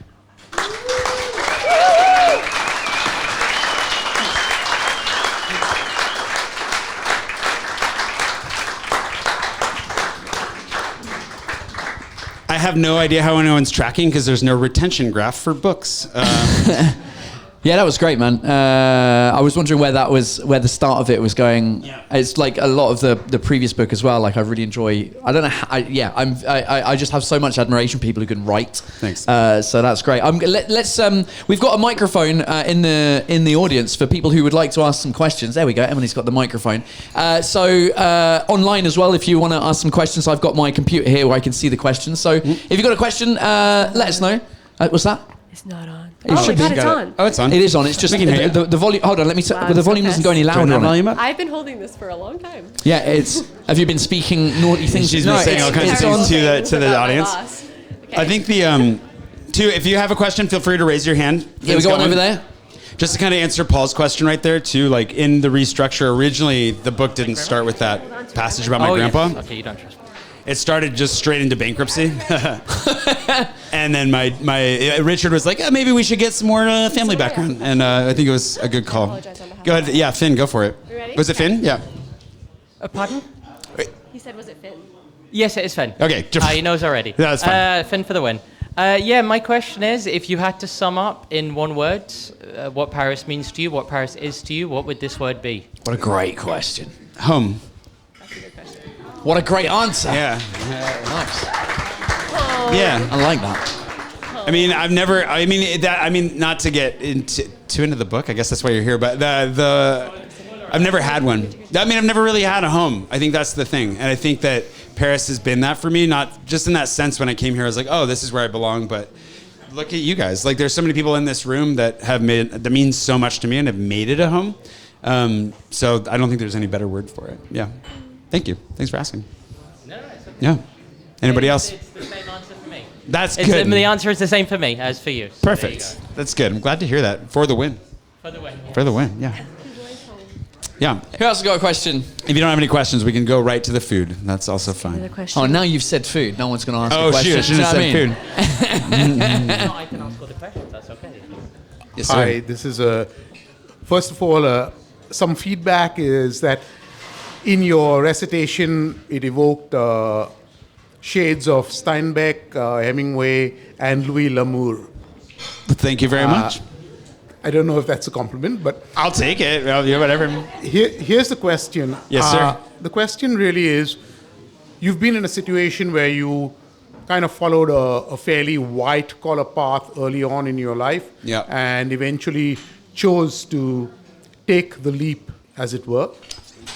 S4: I have no idea how anyone's tracking because there's no retention graph for books.
S1: Yeah, that was great, man. I was wondering where the start of it was going. Yeah. It's like a lot of the previous book as well. Like I really enjoy. I don't know. I just have so much admiration for people who can write.
S4: Thanks.
S1: So that's great. Let's. We've got a microphone in the audience for people who would like to ask some questions. There we go. Emily's got the microphone. So online as well, if you want to ask some questions, I've got my computer here where I can see the questions. So if you've got a question, let us know. What's that?
S2: It's not on.
S1: It should be.
S2: It's on.
S4: Oh, it's on.
S1: It is on. It's just the volume. Hold on, let me. The volume doesn't go any louder on it.
S2: I've been holding this for a long time.
S1: Yeah, it's. Have you been speaking naughty things?
S4: She's been saying all kinds of things to the audience.
S2: Okay.
S4: I think if you have a question, feel free to raise your hand.
S1: Yeah, we got one over there.
S4: Just to kind of answer Paul's question right there too, like in the restructure, originally the book didn't start with that passage about my grandpa.
S5: Yes. Okay, you don't trust me.
S4: It started just straight into bankruptcy. And then my Richard was like, maybe we should get some more family background. And I think it was a good call. Go ahead. Yeah, Finn, go for it.
S2: You ready?
S4: Was it Finn? Yeah.
S5: Pardon?
S2: He said, was it Finn?
S5: Yes, it is Finn.
S4: Okay.
S5: He knows already.
S4: Yeah, that's fine.
S5: Finn for the win. Yeah, my question is, if you had to sum up in one word what Paris means to you, what Paris is to you, what would this word be?
S1: What a great question.
S4: Home.
S2: That's a good question.
S1: What a great answer.
S4: Yeah.
S1: Nice.
S4: Yeah.
S1: I like that.
S4: I mean, not to get into the book. I guess that's why you're here. But I've never had one. I mean, I've never really had a home. I think that's the thing. And I think that Paris has been that for me, not just in that sense when I came here, I was like, oh, this is where I belong. But look at you guys. Like, there's so many people in this room that mean so much to me and have made it a home. So I don't think there's any better word for it. Yeah. Thank you. Thanks for asking.
S5: No, it's okay.
S4: Yeah. Anybody else?
S5: It's the same answer for me.
S4: That's good.
S5: The answer is the same for me as for you. So
S4: Perfect. That's good. I'm glad to hear that. For the win.
S5: For the win. Yeah.
S4: For the win, yeah. Yeah.
S1: Who else has got a question?
S4: If you don't have any questions, we can go right to the food. That's also
S2: Another
S4: fine.
S2: question.
S1: Oh, now you've said food. No one's going to ask
S4: Oh,
S1: a question.
S4: shoot. I shouldn't have said food.
S5: No, I can ask all the questions. That's okay.
S1: Yes, sir.
S6: Hi, this is first of all, some feedback is that in your recitation, it evoked shades of Steinbeck, Hemingway, and Louis L'Amour.
S4: Thank you very much.
S6: I don't know if that's a compliment, but
S4: I'll take it. Yeah, whatever.
S6: here's the question.
S4: Yes, sir.
S6: The question really is, you've been in a situation where you kind of followed a fairly white-collar path early on in your life,
S4: Yeah.
S6: and eventually chose to take the leap, as it were.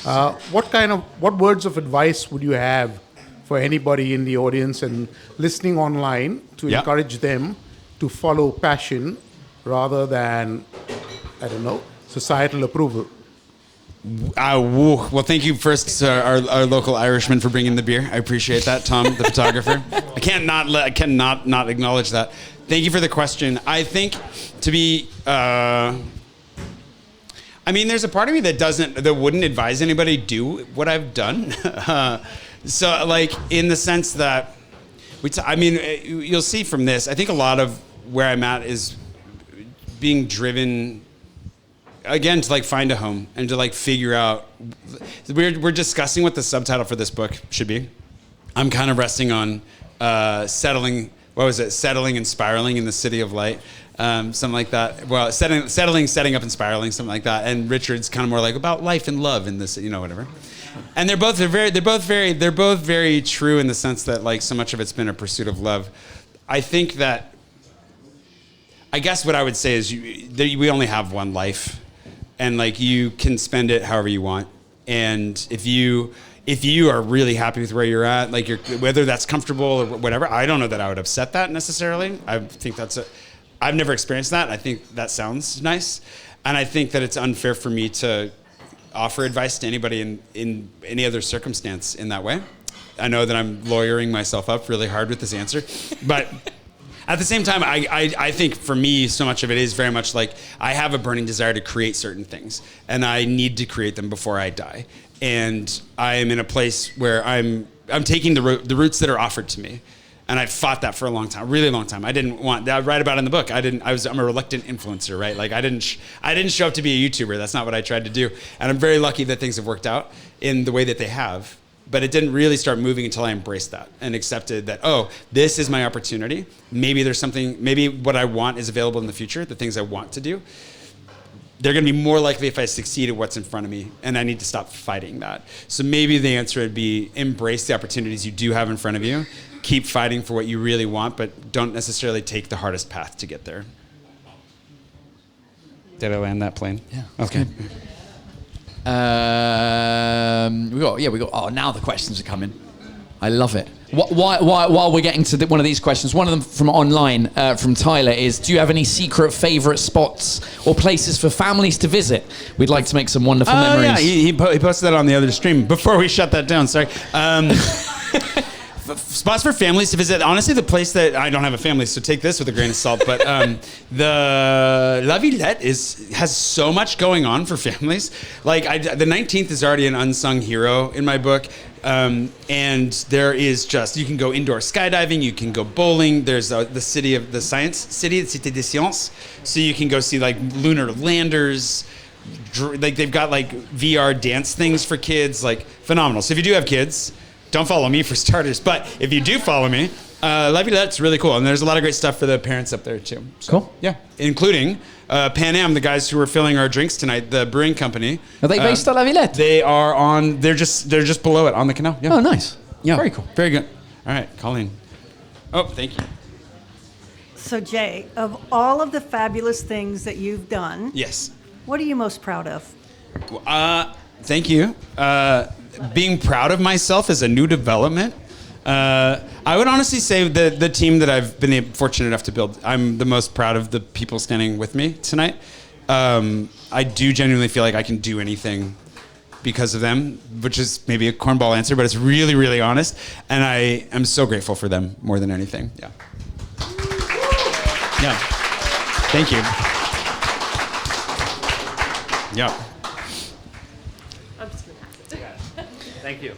S6: What words of advice would you have for anybody in the audience and listening online to
S4: Yeah.
S6: encourage them to follow passion rather than, I don't know, societal approval?
S4: Well, thank you first, our local Irishman, for bringing the beer. I appreciate that, Tom, the photographer. I cannot not acknowledge that. Thank you for the question. I think to be. I mean, there's a part of me that wouldn't advise anybody do what I've done. So, like, in the sense that, you'll see from this, I think a lot of where I'm at is being driven, again, to, like, find a home and to, like, figure out. We're discussing what the subtitle for this book should be. I'm kind of resting on settling and spiraling in the city of light. Something like that. Well, settling, setting up, and spiraling, something like that. And Richard's kind of more like about life and love in this, whatever. And they're both very true in the sense that like so much of it's been a pursuit of love. I think that, I guess what I would say is we only have one life, and like you can spend it however you want. And if you are really happy with where you're at, like whether that's comfortable or whatever, I don't know that I would upset that necessarily. I think I've never experienced that. I think that sounds nice. And I think that it's unfair for me to offer advice to anybody in any other circumstance in that way. I know that I'm lawyering myself up really hard with this answer, but at the same time, I think for me, so much of it is very much like I have a burning desire to create certain things, and I need to create them before I die. And I am in a place where I'm taking the routes that are offered to me. And I've fought that for a long time, really long time. I didn't want that. I write about it in the book. I'm a reluctant influencer, right? Like I didn't show up to be a YouTuber. That's not what I tried to do. And I'm very lucky that things have worked out in the way that they have. But it didn't really start moving until I embraced that and accepted that, oh, this is my opportunity. Maybe maybe what I want is available in the future, the things I want to do. They're going to be more likely if I succeed at what's in front of me, and I need to stop fighting that. So maybe the answer would be embrace the opportunities you do have in front of you. Keep fighting for what you really want, but don't necessarily take the hardest path to get there. Did I land that plane?
S1: Yeah.
S4: Okay.
S1: We got. Oh, now the questions are coming. I love it. While we're getting to one of these questions, one of them from online, from Tyler, is: do you have any secret favorite spots or places for families to visit? We'd like to make some wonderful memories.
S4: Yeah, he posted that on the other stream before we shut that down. Sorry. Spots for families to visit. Honestly, the place that I don't have a family, so take this with a grain of salt. But the La Villette has so much going on for families. Like the 19th is already an unsung hero in my book, and there is you can go indoor skydiving, you can go bowling. There's the science city, the Cité des Sciences, so you can go see like lunar landers. Like they've got like VR dance things for kids, like phenomenal. So if you do have kids, don't follow me for starters, but if you do follow me, La Villette's really cool, and there's a lot of great stuff for the parents up there too. So,
S1: cool.
S4: Yeah, including Pan Am, the guys who are filling our drinks tonight, the brewing company.
S1: Are they based at La Villette?
S4: They are on. They're just below it on the canal. Yeah.
S1: Oh, nice.
S4: Yeah.
S1: Very cool.
S4: Very good. All right, Colleen. Oh, thank you.
S7: So Jay, of all of the fabulous things that you've done,
S4: Yes.
S7: what are you most proud of?
S4: Thank you. Being proud of myself is a new development. I would honestly say the team that I've been fortunate enough to build, I'm the most proud of the people standing with me tonight. I do genuinely feel like I can do anything because of them, which is maybe a cornball answer, but it's really, really honest. And I am so grateful for them more than anything. Yeah. Yeah. Thank you. Yeah.
S2: I'm just gonna pass it.
S8: Thank you.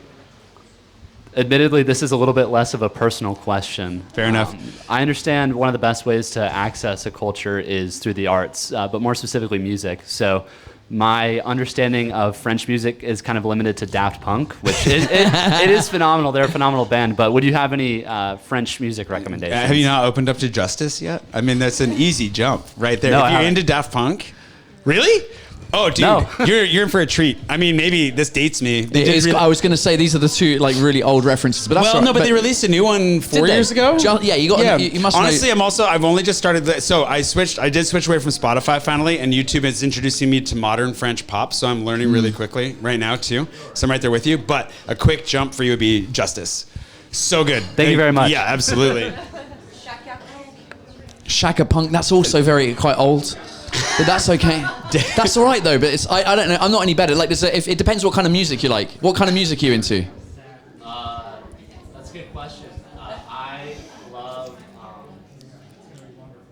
S8: Admittedly, this is a little bit less of a personal question.
S4: Fair enough.
S8: I understand one of the best ways to access a culture is through the arts, but more specifically music. So my understanding of French music is kind of limited to Daft Punk, which it is phenomenal. They're a phenomenal band. But would you have any French music recommendations?
S4: Have you not opened up to Justice yet? I mean, that's an easy jump right there.
S8: No,
S4: if you're into Daft Punk, really? Oh, dude,
S8: No.
S4: you're in for a treat. I mean, maybe this dates me.
S1: I was going to say these are the two like really old references, but that's
S4: well,
S1: all right.
S4: no, but they released a new one 4
S1: Did they?
S4: years ago.
S1: Yeah, you got. You must.
S4: Honestly,
S1: know.
S4: I've only just started. I did switch away from Spotify finally, and YouTube is introducing me to modern French pop. So I'm learning really quickly right now too. So I'm right there with you. But a quick jump for you would be Justice. So good.
S8: Thank you very much.
S4: Yeah, absolutely.
S1: Shaka Punk. That's also quite old. But that's okay. That's all right though. But I don't know. I'm not any better. Like it depends what kind of music you like. What kind of music are you into?
S8: That's a good question. I love.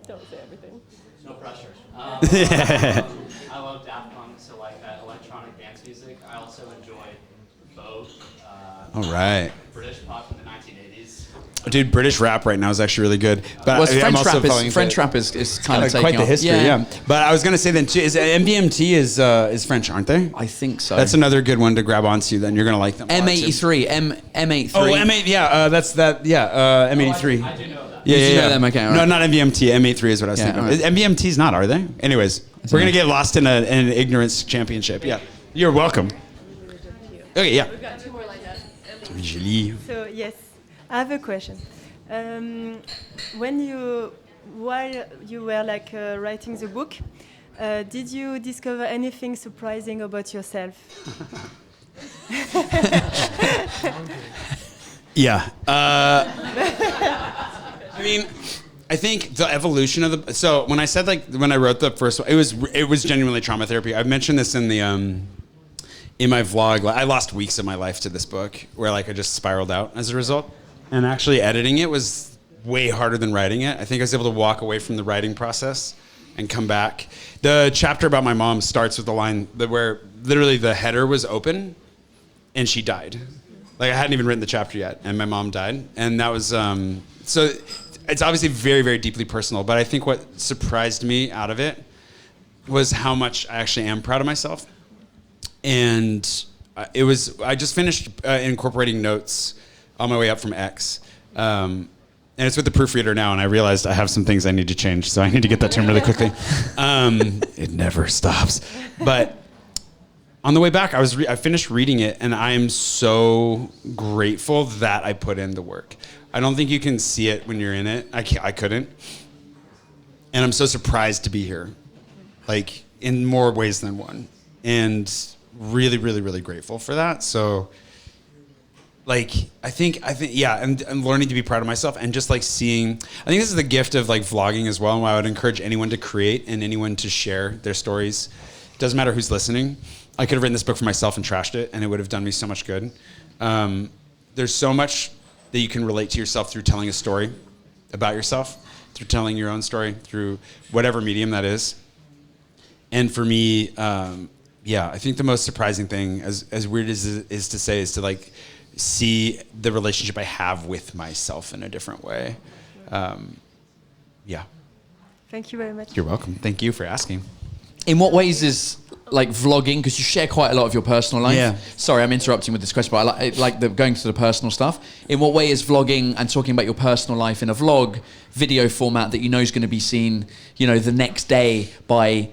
S2: Don't say everything.
S8: No pressure. I love Daft Punk, so like that electronic dance music. I also enjoy Vogue.
S4: All right.
S8: British pop from the 1980s.
S4: Dude, British rap right now is actually really good. But
S1: Well,
S4: I'm also following
S1: French rap is kind of taking
S4: quite the
S1: off.
S4: history. Yeah. But I was gonna say then too, MVMT is French, aren't they?
S1: I think so.
S4: That's another good one to grab onto. Then you're gonna like them.
S1: M83, M83.
S4: Oh, M8. Yeah, that's that. Yeah, M83.
S8: I do know that.
S4: Yeah,
S1: You know them, okay, all
S4: No,
S1: right.
S4: not MVMT. M83 is what I was
S1: Yeah,
S4: thinking.
S1: all right.
S4: MVMT's not, are they? Anyways, we're gonna get lost in an ignorance championship. Yeah. You're welcome. Okay, yeah.
S2: We've got 2 more lined up.
S4: Julie.
S9: So yes, I have a question. While you were like writing the book, did you discover anything surprising about yourself?
S4: Yeah. I mean, I think the evolution of the. So when I said like when I wrote the first one, it was genuinely trauma therapy. I've mentioned this in the in my vlog. I lost weeks of my life to this book, where like I just spiraled out as a result. And actually editing it was way harder than writing it. I think I was able to walk away from the writing process and come back. The chapter about my mom starts with the line where literally the header was open and she died. Like I hadn't even written the chapter yet and my mom died. And that was, so it's obviously very, very deeply personal, but I think what surprised me out of it was how much I actually am proud of myself. And I just finished incorporating notes on my way up from X. And it's with the proofreader now, and I realized I have some things I need to change, so I need to get that to him really quickly. It never stops. But on the way back, I finished reading it, and I am so grateful that I put in the work. I don't think you can see it when you're in it. I couldn't. And I'm so surprised to be here, like in more ways than one. And really, really, really grateful for that. So like, I think, yeah, and learning to be proud of myself and just like seeing, I think this is the gift of like vlogging as well. And why I would encourage anyone to create and anyone to share their stories. Doesn't matter who's listening. I could have written this book for myself and trashed it and it would have done me so much good. There's so much that you can relate to yourself through telling a story about yourself, through telling your own story, through whatever medium that is. And for me, yeah, I think the most surprising thing, as weird as it is to say, is to like see the relationship I have with myself in a different way. Yeah.
S9: Thank you very much.
S4: You're welcome. Thank you for asking.
S1: In what ways is like vlogging, because you share quite a lot of your personal life.
S4: Yeah.
S1: Sorry, I'm interrupting with this question, but I like going to the personal stuff. In what way is vlogging and talking about your personal life in a vlog video format that you know is going to be seen, you know, the next day by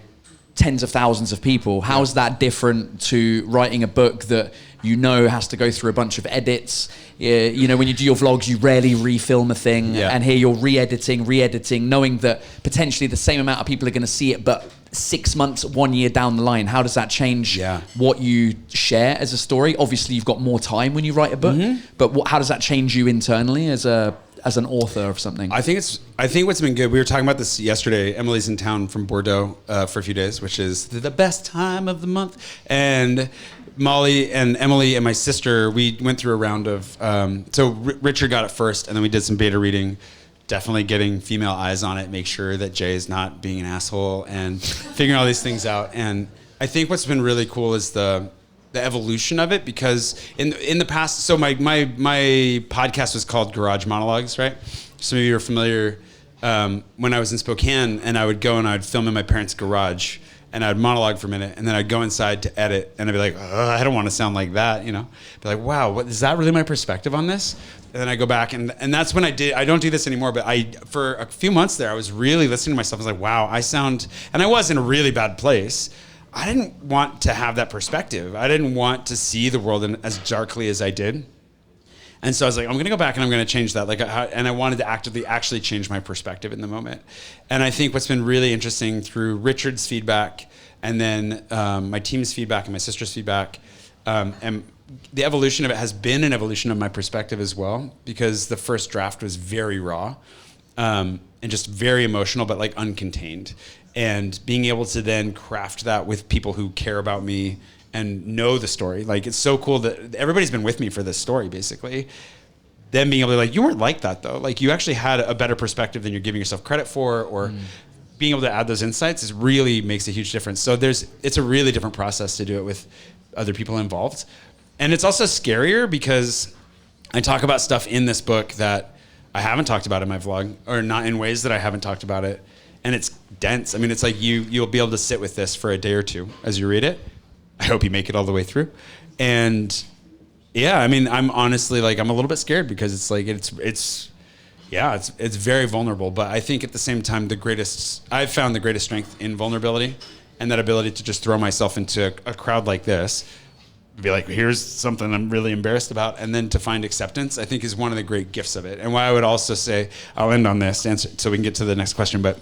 S1: tens of thousands of people? How is that different to writing a book that you know has to go through a bunch of edits? You know, when you do your vlogs, you rarely refilm a thing, and here you're re-editing, knowing that potentially the same amount of people are going to see it, but 6 months, 1 year down the line, how does that change what you share as a story? Obviously, you've got more time when you write a book, but how does that change you internally as an author of something? I
S4: think what's been good, we were talking about this yesterday. Emily's in town from Bordeaux for a few days, which is the best time of the month. And Molly and Emily and my sister, we went through a round of, so Richard got it first, and then we did some beta reading, definitely getting female eyes on it, make sure that Jay is not being an asshole, and figuring all these things out. And I think what's been really cool is the evolution of it, because in the past, so my podcast was called Garage Monologues, right? Some of you are familiar. When I was in Spokane, and I would go and I'd film in my parents' garage, and I'd monologue for a minute, and then I'd go inside to edit, and I'd be like, I don't want to sound like that, you know? Be like, wow, what is that really my perspective on this? And then I go back, and that's when I don't do this anymore, but for a few months there, I was really listening to myself. I was like, wow, I sound, and I was in a really bad place. I didn't want to have that perspective. I didn't want to see the world as darkly as I did. And so I was like, I'm going to go back and I'm going to change that. And I wanted to actually change my perspective in the moment. And I think what's been really interesting through Richard's feedback, and then my team's feedback and my sister's feedback, and the evolution of it has been an evolution of my perspective as well, because the first draft was very raw and just very emotional, but like uncontained. And being able to then craft that with people who care about me and know the story. Like, it's so cool that everybody's been with me for this story, basically. Then being able to like, you weren't like that though. Like, you actually had a better perspective than you're giving yourself credit for, or being able to add those insights really makes a huge difference. So it's a really different process to do it with other people involved. And it's also scarier because I talk about stuff in this book that I haven't talked about in my vlog, or not in ways that I haven't talked about it. And it's dense. I mean, it's like you'll be able to sit with this for a day or two as you read it. I hope you make it all the way through. And yeah, I mean, I'm honestly like, I'm a little bit scared, because it's like, it's very vulnerable. But I think at the same time, I've found the greatest strength in vulnerability, and that ability to just throw myself into a crowd like this be like, here's something I'm really embarrassed about, and then to find acceptance, I think is one of the great gifts of it. And why I would also say, I'll end on this answer so we can get to the next question, but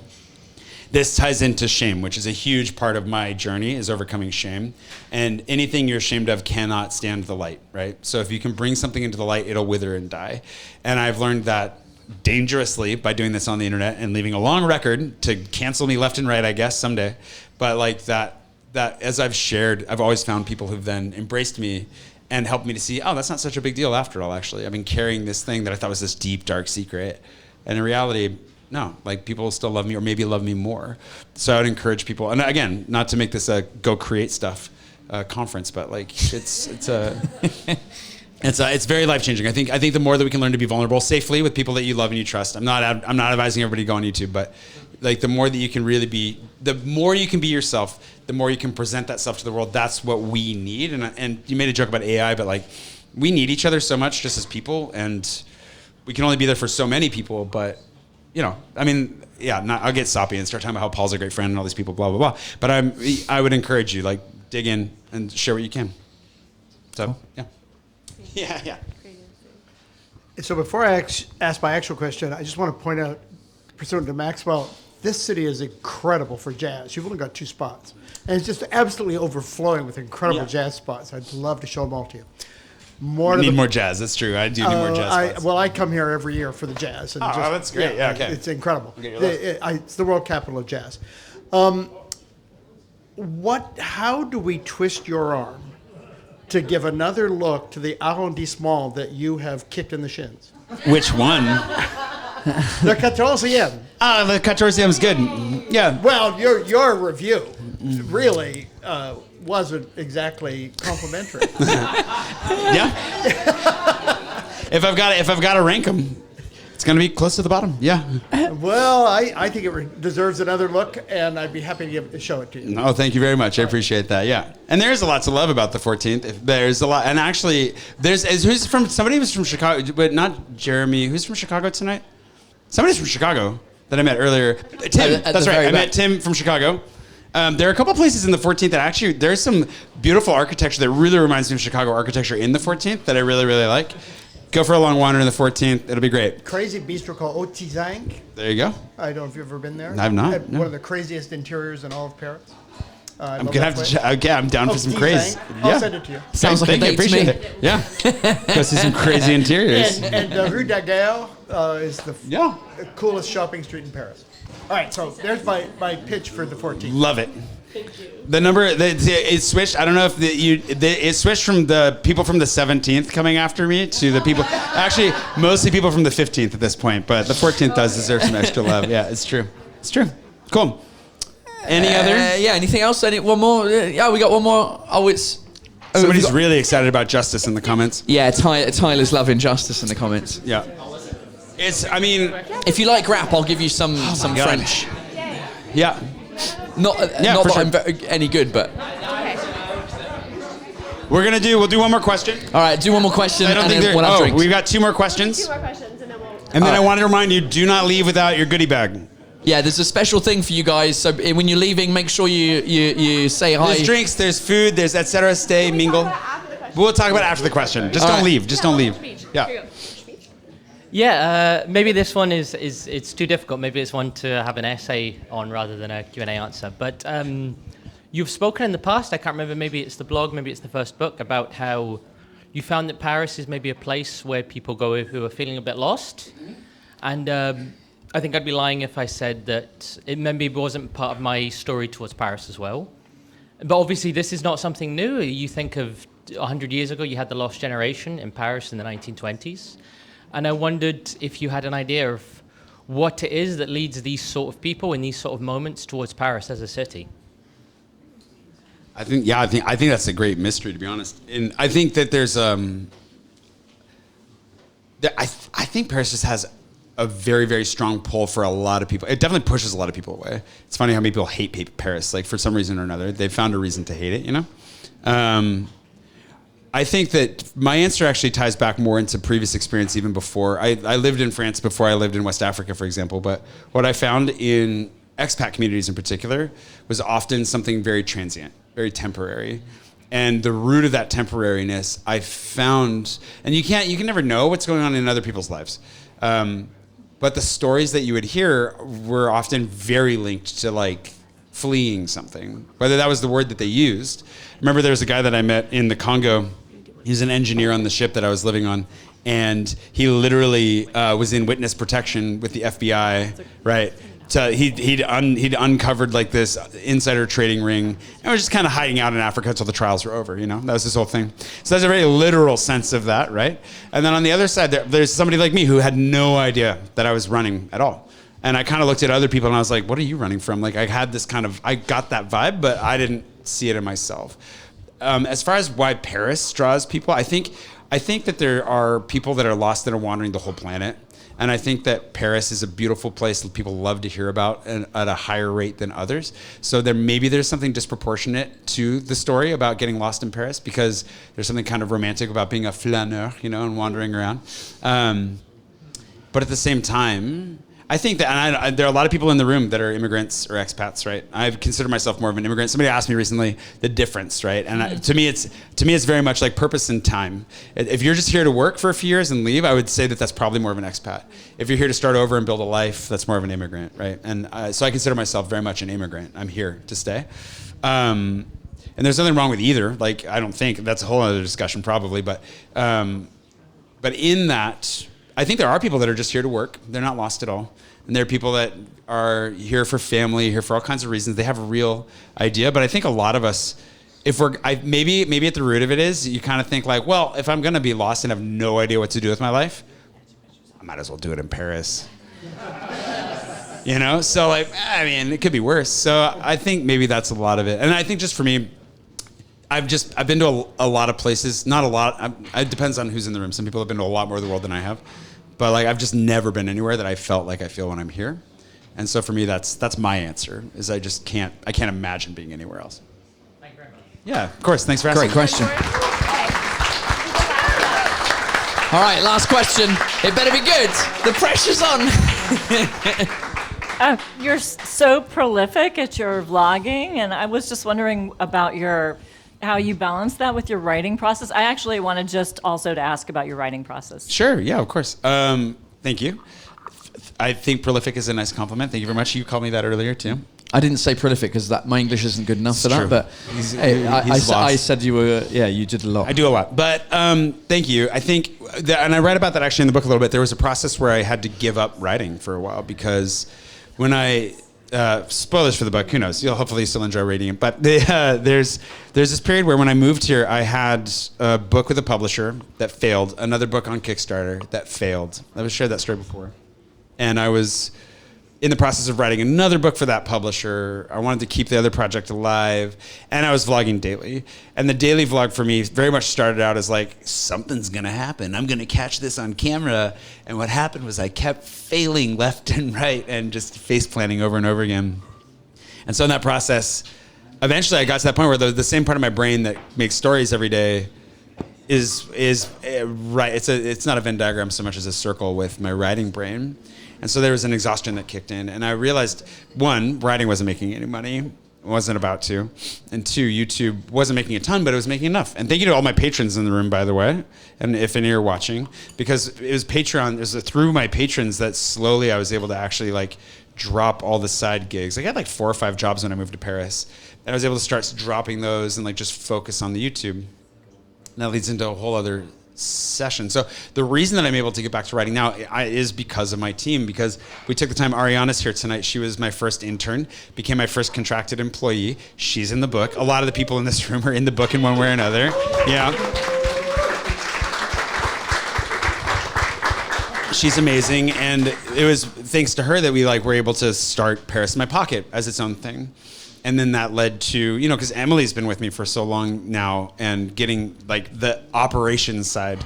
S4: this ties into shame, which is a huge part of my journey, is overcoming shame. And anything you're ashamed of cannot stand the light, right? So if you can bring something into the light, it'll wither and die. And I've learned that dangerously by doing this on the internet and leaving a long record to cancel me left and right, I guess, someday. But like that as I've shared, I've always found people who've then embraced me and helped me to see, oh, that's not such a big deal after all, actually. I've been carrying this thing that I thought was this deep, dark secret. And in reality, no, like people still love me or maybe love me more. So I would encourage people, and again, not to make this a go create stuff conference, but like it's very life changing. I think the more that we can learn to be vulnerable safely with people that you love and you trust. I'm not advising everybody to go on YouTube, but like the more that you can really be, the more you can be yourself, the more you can present that self to the world. That's what we need. And you made a joke about AI, but like we need each other so much just as people, and we can only be there for so many people. But you know, I mean, yeah, I'll get soppy and start talking about how Paul's a great friend and all these people, blah blah blah. But I would encourage you, like, dig in and share what you can. So yeah. Yeah.
S10: So before I ask my actual question, I just want to point out, pursuant to Maxwell, this city is incredible for jazz. You've only got 2 spots. And it's just absolutely overflowing with incredible jazz spots. I'd love to show them all to you.
S4: More jazz. That's true. I do need more jazz spots.
S10: I come here every year for the jazz. And
S4: that's great. Yeah, okay.
S10: It's incredible. It's the world capital of jazz. How do we twist your arm to give another look to the arrondissement that you have kicked in the shins?
S4: Which one?
S10: The 14e.
S4: The 14e is good. Yeah.
S10: Well, your review really wasn't exactly complimentary.
S4: Yeah. If I've got to rank them, it's going to be close to the bottom. Yeah.
S10: Well, I think it deserves another look, and I'd be happy to show it to you.
S4: Oh, thank you very much. I appreciate that. Yeah. And there's a lot to love about the 14th. There's a lot. And actually, somebody was from Chicago, but not Jeremy. Who's from Chicago tonight? Somebody's from Chicago that I met earlier. Tim. That's right. I met Tim from Chicago. There are a couple places in the 14th that actually, there's some beautiful architecture that really reminds me of Chicago architecture in the 14th that I really, really like. Go for a long wander in the 14th. It'll be great.
S10: Crazy bistro called Au Tizank.
S4: There you go.
S10: I don't know if you've ever been there.
S4: I've not.
S10: One of the craziest interiors in all of Paris.
S4: I'm gonna have to. I'm down for some crazy.
S10: I'll send it to you.
S1: Sounds like a date to me.
S4: It. Yeah. Go see some crazy interiors.
S10: And Rue Daguerre is the coolest shopping street in Paris. All right, so there's my pitch for the 14th.
S4: Love it. Thank you. The number, it switched. I don't know if it switched from the people from the 17th coming after me to the people, actually, mostly people from the 15th at this point, but the 14th does deserve some extra love. Yeah, it's true. It's true. Cool. Any other?
S1: Yeah, anything else? One more? Yeah, we got one more. Oh, it's...
S4: Somebody's really excited about justice in the comments.
S1: Yeah, Tyler's loving justice in the comments.
S4: Yeah.
S1: If you like rap, I'll give you some French.
S4: Yeah.
S1: Not that I'm any good, but...
S4: We'll do one more question.
S1: All right, do one more question.
S4: We've got 2 more questions.
S2: 2 more questions, and then we'll...
S4: And then I wanted to remind you, do not leave without your goodie bag.
S1: Yeah, there's a special thing for you guys. So when you're leaving, make sure you say hi.
S4: There's drinks, there's food, there's etc. Stay, mingle. We'll talk about it after the question. Just don't leave. Just don't leave. Yeah.
S5: Yeah, maybe this one is it's too difficult. Maybe it's one to have an essay on rather than a Q&A answer. But you've spoken in the past, I can't remember, maybe it's the blog, maybe it's the first book, about how you found that Paris is maybe a place where people go who are feeling a bit lost. And I think I'd be lying if I said that it maybe wasn't part of my story towards Paris as well. But obviously this is not something new. You think of 100 years ago, you had the Lost Generation in Paris in the 1920s. And I wondered if you had an idea of what it is that leads these sort of people in these sort of moments towards Paris as a city.
S4: I think that's a great mystery, to be honest. And I think that there's I think Paris just has a very, very strong pull for a lot of people. It definitely pushes a lot of people away. It's funny how many people hate Paris. Like, for some reason or another, they've found a reason to hate it, you know? I think that my answer actually ties back more into previous experience even before. I lived in France before I lived in West Africa, for example. But what I found in expat communities in particular was often something very transient, very temporary. And the root of that temporariness, I found, and you can never know what's going on in other people's lives. But the stories that you would hear were often very linked to like fleeing something, whether that was the word that they used. Remember, there was a guy that I met in the Congo. He was an engineer on the ship that I was living on, and he literally was in witness protection with the FBI, right? So he'd uncovered like this insider trading ring and was just kind of hiding out in Africa until the trials were over, you know? That was his whole thing. So there's a very literal sense of that, right? And then on the other side, there's somebody like me who had no idea that I was running at all. And I kind of looked at other people and I was like, what are you running from? Like I had this I got that vibe, but I didn't see it in myself. As far as why Paris draws people, I think that there are people that are lost that are wandering the whole planet. And I think that Paris is a beautiful place that people love to hear about at a higher rate than others. So there's something disproportionate to the story about getting lost in Paris because there's something kind of romantic about being a flâneur, you know, and wandering around. But at the same time, I think that, and there are a lot of people in the room that are immigrants or expats, right? I consider myself more of an immigrant. Somebody asked me recently the difference, right? And to me, it's very much like purpose and time. If you're just here to work for a few years and leave, I would say that that's probably more of an expat. If you're here to start over and build a life, that's more of an immigrant, right? And so I consider myself very much an immigrant. I'm here to stay. And there's nothing wrong with either. Like, I don't think that's a whole other discussion probably, but in that, I think there are people that are just here to work. They're not lost at all. And there are people that are here for family, here for all kinds of reasons. They have a real idea. But I think a lot of us, maybe at the root of it is, you kind of think like, well, if I'm going to be lost and have no idea what to do with my life, I might as well do it in Paris. You know? So like, I mean, it could be worse. So I think maybe that's a lot of it. And I think just for me, I've been to a lot of places, not a lot. It depends on who's in the room. Some people have been to a lot more of the world than I have. But like I've just never been anywhere that I felt like I feel when I'm here. And so for me that's my answer. Is I can't imagine being anywhere else.
S5: Thank you very much.
S4: Yeah, of course. Thanks for asking.
S1: Great question. All right, last question. It better be good. The pressure's on.
S11: You're so prolific at your vlogging, and I was just wondering about how you balance that with your writing process. I actually wanted just also to ask about your writing process.
S4: Sure, yeah, of course. Thank you. I think prolific is a nice compliment. Thank you very much. You called me that earlier too.
S1: I didn't say prolific because my English isn't good enough for that. But I said you did a lot.
S4: I do a lot. But thank you. I think, and I write about that actually in the book a little bit. There was a process where I had to give up writing for a while because when spoilers for the book, who knows? You'll hopefully still enjoy reading it. But there's this period where when I moved here, I had a book with a publisher that failed, another book on Kickstarter that failed. I've shared that story before. And I was in the process of writing another book for that publisher. I wanted to keep the other project alive. And I was vlogging daily. And the daily vlog for me very much started out as like, something's going to happen. I'm going to catch this on camera. And what happened was I kept failing left and right and just face planting over and over again. And so in that process, eventually I got to that point where the same part of my brain that makes stories every day is right. It's not a Venn diagram so much as a circle with my writing brain. And so there was an exhaustion that kicked in. And I realized, one, writing wasn't making any money. It wasn't about to. And two, YouTube wasn't making a ton, but it was making enough. And thank you to all my patrons in the room, by the way, and if any are watching, because it was Patreon, it was through my patrons that slowly I was able to actually like drop all the side gigs. Like I had like 4 or 5 jobs when I moved to Paris. And I was able to start dropping those and like just focus on the YouTube. And that leads into a whole other session. So the reason that I'm able to get back to writing now is because of my team, because we took the time. Ariana's here tonight. She was my first intern, became my first contracted employee. She's in the book. A lot of the people in this room are in the book in one way or another. Yeah. She's amazing. And it was thanks to her that we were able to start Paris in My Pocket as its own thing. And then that led to, because Emily's been with me for so long now and getting the operations side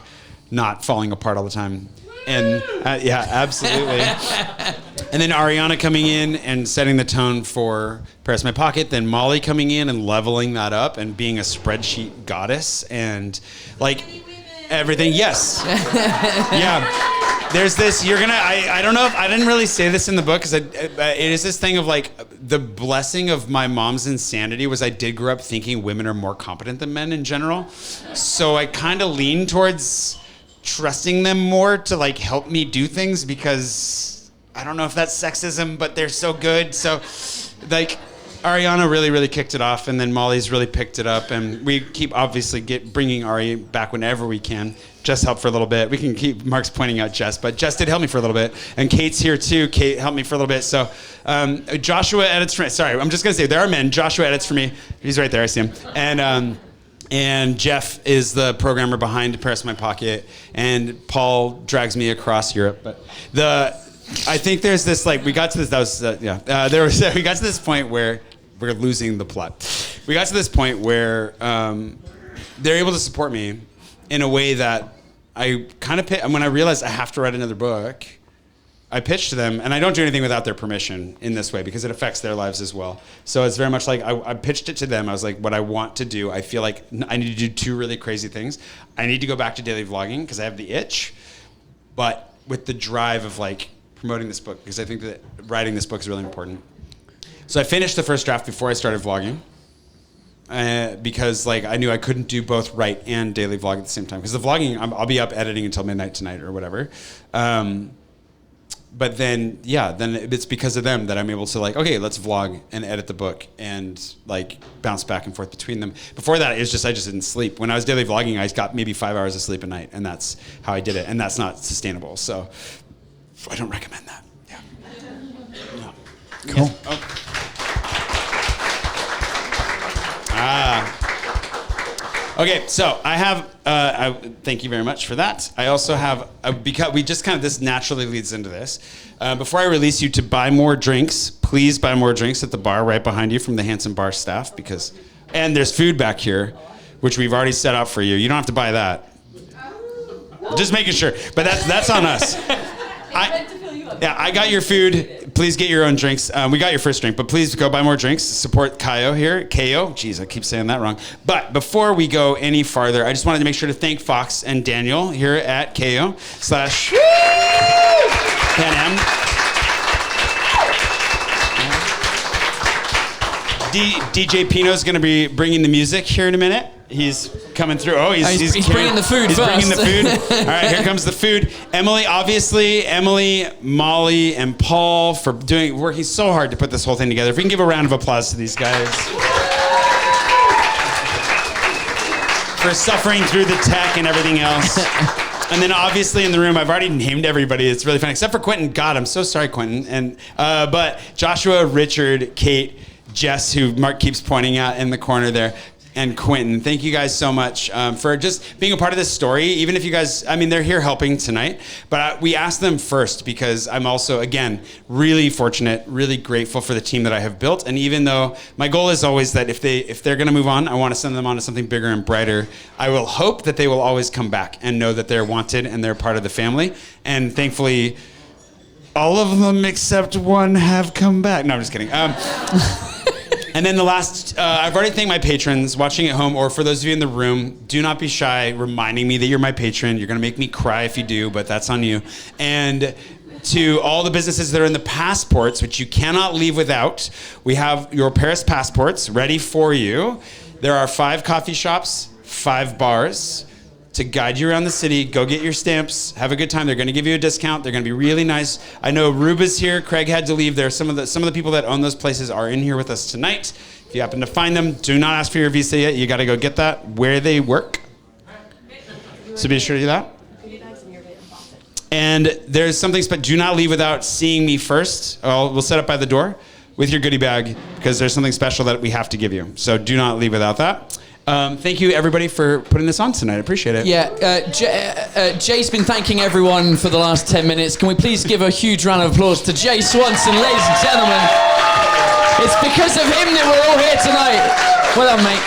S4: not falling apart all the time. And yeah, absolutely. And then Ariana coming in and setting the tone for Paris My Pocket. Then Molly coming in and leveling that up and being a spreadsheet goddess and everything. Yes. Yeah. there's this, I don't know if, I didn't really say this in the book, because it is this thing of like, the blessing of my mom's insanity was I did grow up thinking women are more competent than men in general. So I kind of lean towards trusting them more to like help me do things, because I don't know if that's sexism, but they're so good. So like Ariana really kicked it off, and then Molly's really picked it up, and we keep obviously bringing Ari back whenever we can. Jess helped for a little bit. We can keep, Mark's pointing out Jess, but Jess did help me for a little bit, and Kate's here too. Kate helped me for a little bit. So Joshua edits for me. Sorry, I'm just gonna say there are men. Joshua edits for me. He's right there. I see him. And Jeff is the programmer behind Paris, My Pocket, and Paul drags me across Europe. But I think there's this like we got to this. We got to this point where we're losing the plot. We got to this point where they're able to support me in a way that I kind of when I realized I have to write another book, I pitched to them, and I don't do anything without their permission in this way because it affects their lives as well. So it's very much like I pitched it to them. I was like, what I want to do, I feel like I need to do two really crazy things. I need to go back to daily vlogging because I have the itch, but with the drive of like promoting this book, because I think that writing this book is really important. So I finished the first draft before I started vlogging. Because like I knew I couldn't do both write and daily vlog at the same time. Because the vlogging, I'll be up editing until midnight tonight or whatever. But then it's because of them that I'm able to like, okay, let's vlog and edit the book and like bounce back and forth between them. Before that, it was just I just didn't sleep. When I was daily vlogging, I got maybe 5 hours of sleep a night, and that's how I did it. And that's not sustainable. So I don't recommend that. Yeah. No.
S3: Cool.
S4: Yes. Oh. Okay, so I have, thank you very much for that. I also have, because we just kind of, this naturally leads into this. Before I release you to buy more drinks, please buy more drinks at the bar right behind you from the Hanson Bar staff, and there's food back here, which we've already set out for you. You don't have to buy that. Just making sure, but that's on us. I got your food. Please get your own drinks. We got your first drink, but please go buy more drinks. Support Kayo here. Kayo. Jeez, I keep saying that wrong. But before we go any farther, I just wanted to make sure to thank Fox and Daniel here at Kayo / Pan Am. DJ Pino's going to be bringing the music here in a minute. He's coming through. Oh, he's
S1: bringing the food.
S4: He's
S1: first.
S4: bringing the food. All right, here comes the food. Emily, Molly, and Paul for working so hard to put this whole thing together. If we can give a round of applause to these guys for suffering through the tech and everything else. And then obviously in the room, I've already named everybody. It's really fun, except for Quentin. God, I'm so sorry, Quentin. And but Joshua, Richard, Kate, Jess, who Mark keeps pointing at in the corner there, and Quentin. Thank you guys so much for just being a part of this story. Even if you guys, they're here helping tonight, but we asked them first because I'm also, again, really fortunate, really grateful for the team that I have built. And even though my goal is always that if they're going to move on, I want to send them on to something bigger and brighter. I will hope that they will always come back and know that they're wanted and they're part of the family. And thankfully, all of them except one have come back. No, I'm just kidding. And then the last, I've already thanked my patrons watching at home, or for those of you in the room, do not be shy reminding me that you're my patron. You're going to make me cry if you do, but that's on you. And to all the businesses that are in the passports, which you cannot leave without, we have your Paris passports ready for you. There are 5 coffee shops, 5 bars to guide you around the city. Go get your stamps. Have a good time. They're going to give you a discount. They're going to be really nice. I know Ruba's here. Craig had to leave. There some of the people that own those places are in here with us tonight. If you happen to find them, do not ask for your visa yet. You got to go get that where they work. So be sure to do that. And there's something special. Do not leave without seeing me first. We'll set up by the door with your goodie bag because there's something special that we have to give you. So do not leave without that. Thank you, everybody, for putting this on tonight. I appreciate it.
S1: Yeah, Jay's been thanking everyone for the last 10 minutes. Can we please give a huge round of applause to Jay Swanson, ladies and gentlemen? It's because of him that we're all here tonight. Well done, mate.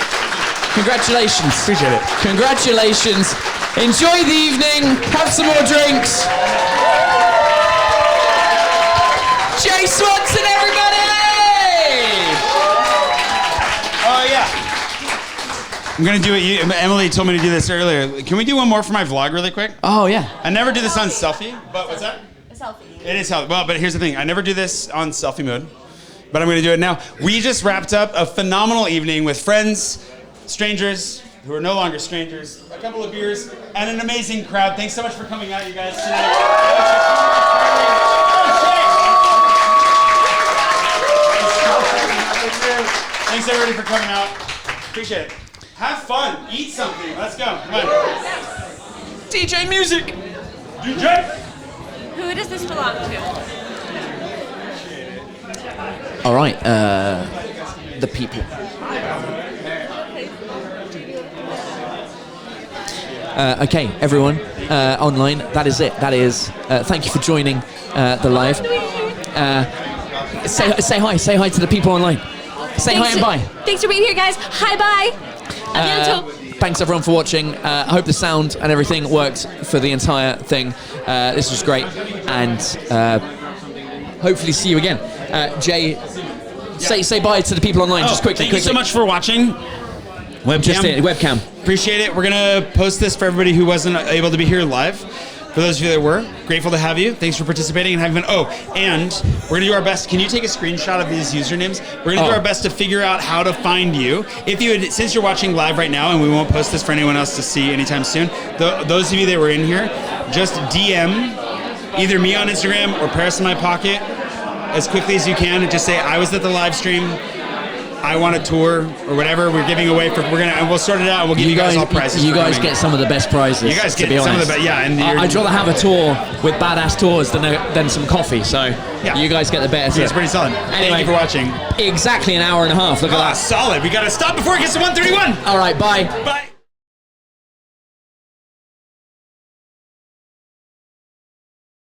S1: Congratulations.
S3: Appreciate it.
S1: Congratulations. Enjoy the evening. Have some more drinks. Jay Swanson, everybody!
S4: Oh, yeah. I'm gonna do it. Emily told me to do this earlier. Can we do one more for my vlog really quick?
S1: Oh, yeah.
S4: I never do this on selfie, but what's that?
S2: A selfie.
S4: It is selfie. Well, but here's the thing. I never do this on selfie mode, but I'm gonna do it now. We just wrapped up a phenomenal evening with friends, strangers who are no longer strangers, a couple of beers, and an amazing crowd. Thanks so much for coming out, you guys, Thanks everybody for coming out. Appreciate it. Have fun. Eat something. Let's go. Come on.
S1: DJ music.
S4: DJ.
S2: Who does this belong to?
S1: All right, the people. Okay, everyone online, that is it. That is, thank you for joining the live. Say hi to the people online. Say hi and bye.
S2: Thanks for being here, guys. Hi, bye.
S1: Thanks everyone for watching. I hope the sound and everything worked for the entire thing. This was great, and hopefully see you again. Jay, say bye to the people online, just quickly.
S4: Thank you so much for watching. Webcam.
S1: Just it, webcam.
S4: Appreciate it. We're gonna post this for everybody who wasn't able to be here live. For those of you that were, grateful to have you. Thanks for participating and having fun. Oh, and we're gonna do our best. Can you take a screenshot of these usernames? We're gonna do our best to figure out how to find you. Since you're watching live right now, and we won't post this for anyone else to see anytime soon, those of you that were in here, just DM either me on Instagram or Paris in my pocket as quickly as you can, and just say I was at the live stream. I want a tour or whatever we're giving away and we'll sort it out and we'll give you guys all prizes.
S1: You guys get some of the best prizes.
S4: You guys get
S1: to be
S4: some
S1: honest.
S4: of the best, yeah. And
S1: I'd rather have a tour with badass tours than some coffee. So you guys get the better.
S4: Yeah, it's pretty solid.
S1: Anyway,
S4: thank you for watching.
S1: Exactly an hour and a half. Look at that.
S4: Solid. We got to stop before it gets to 1:31.
S1: All right, bye.
S4: Bye.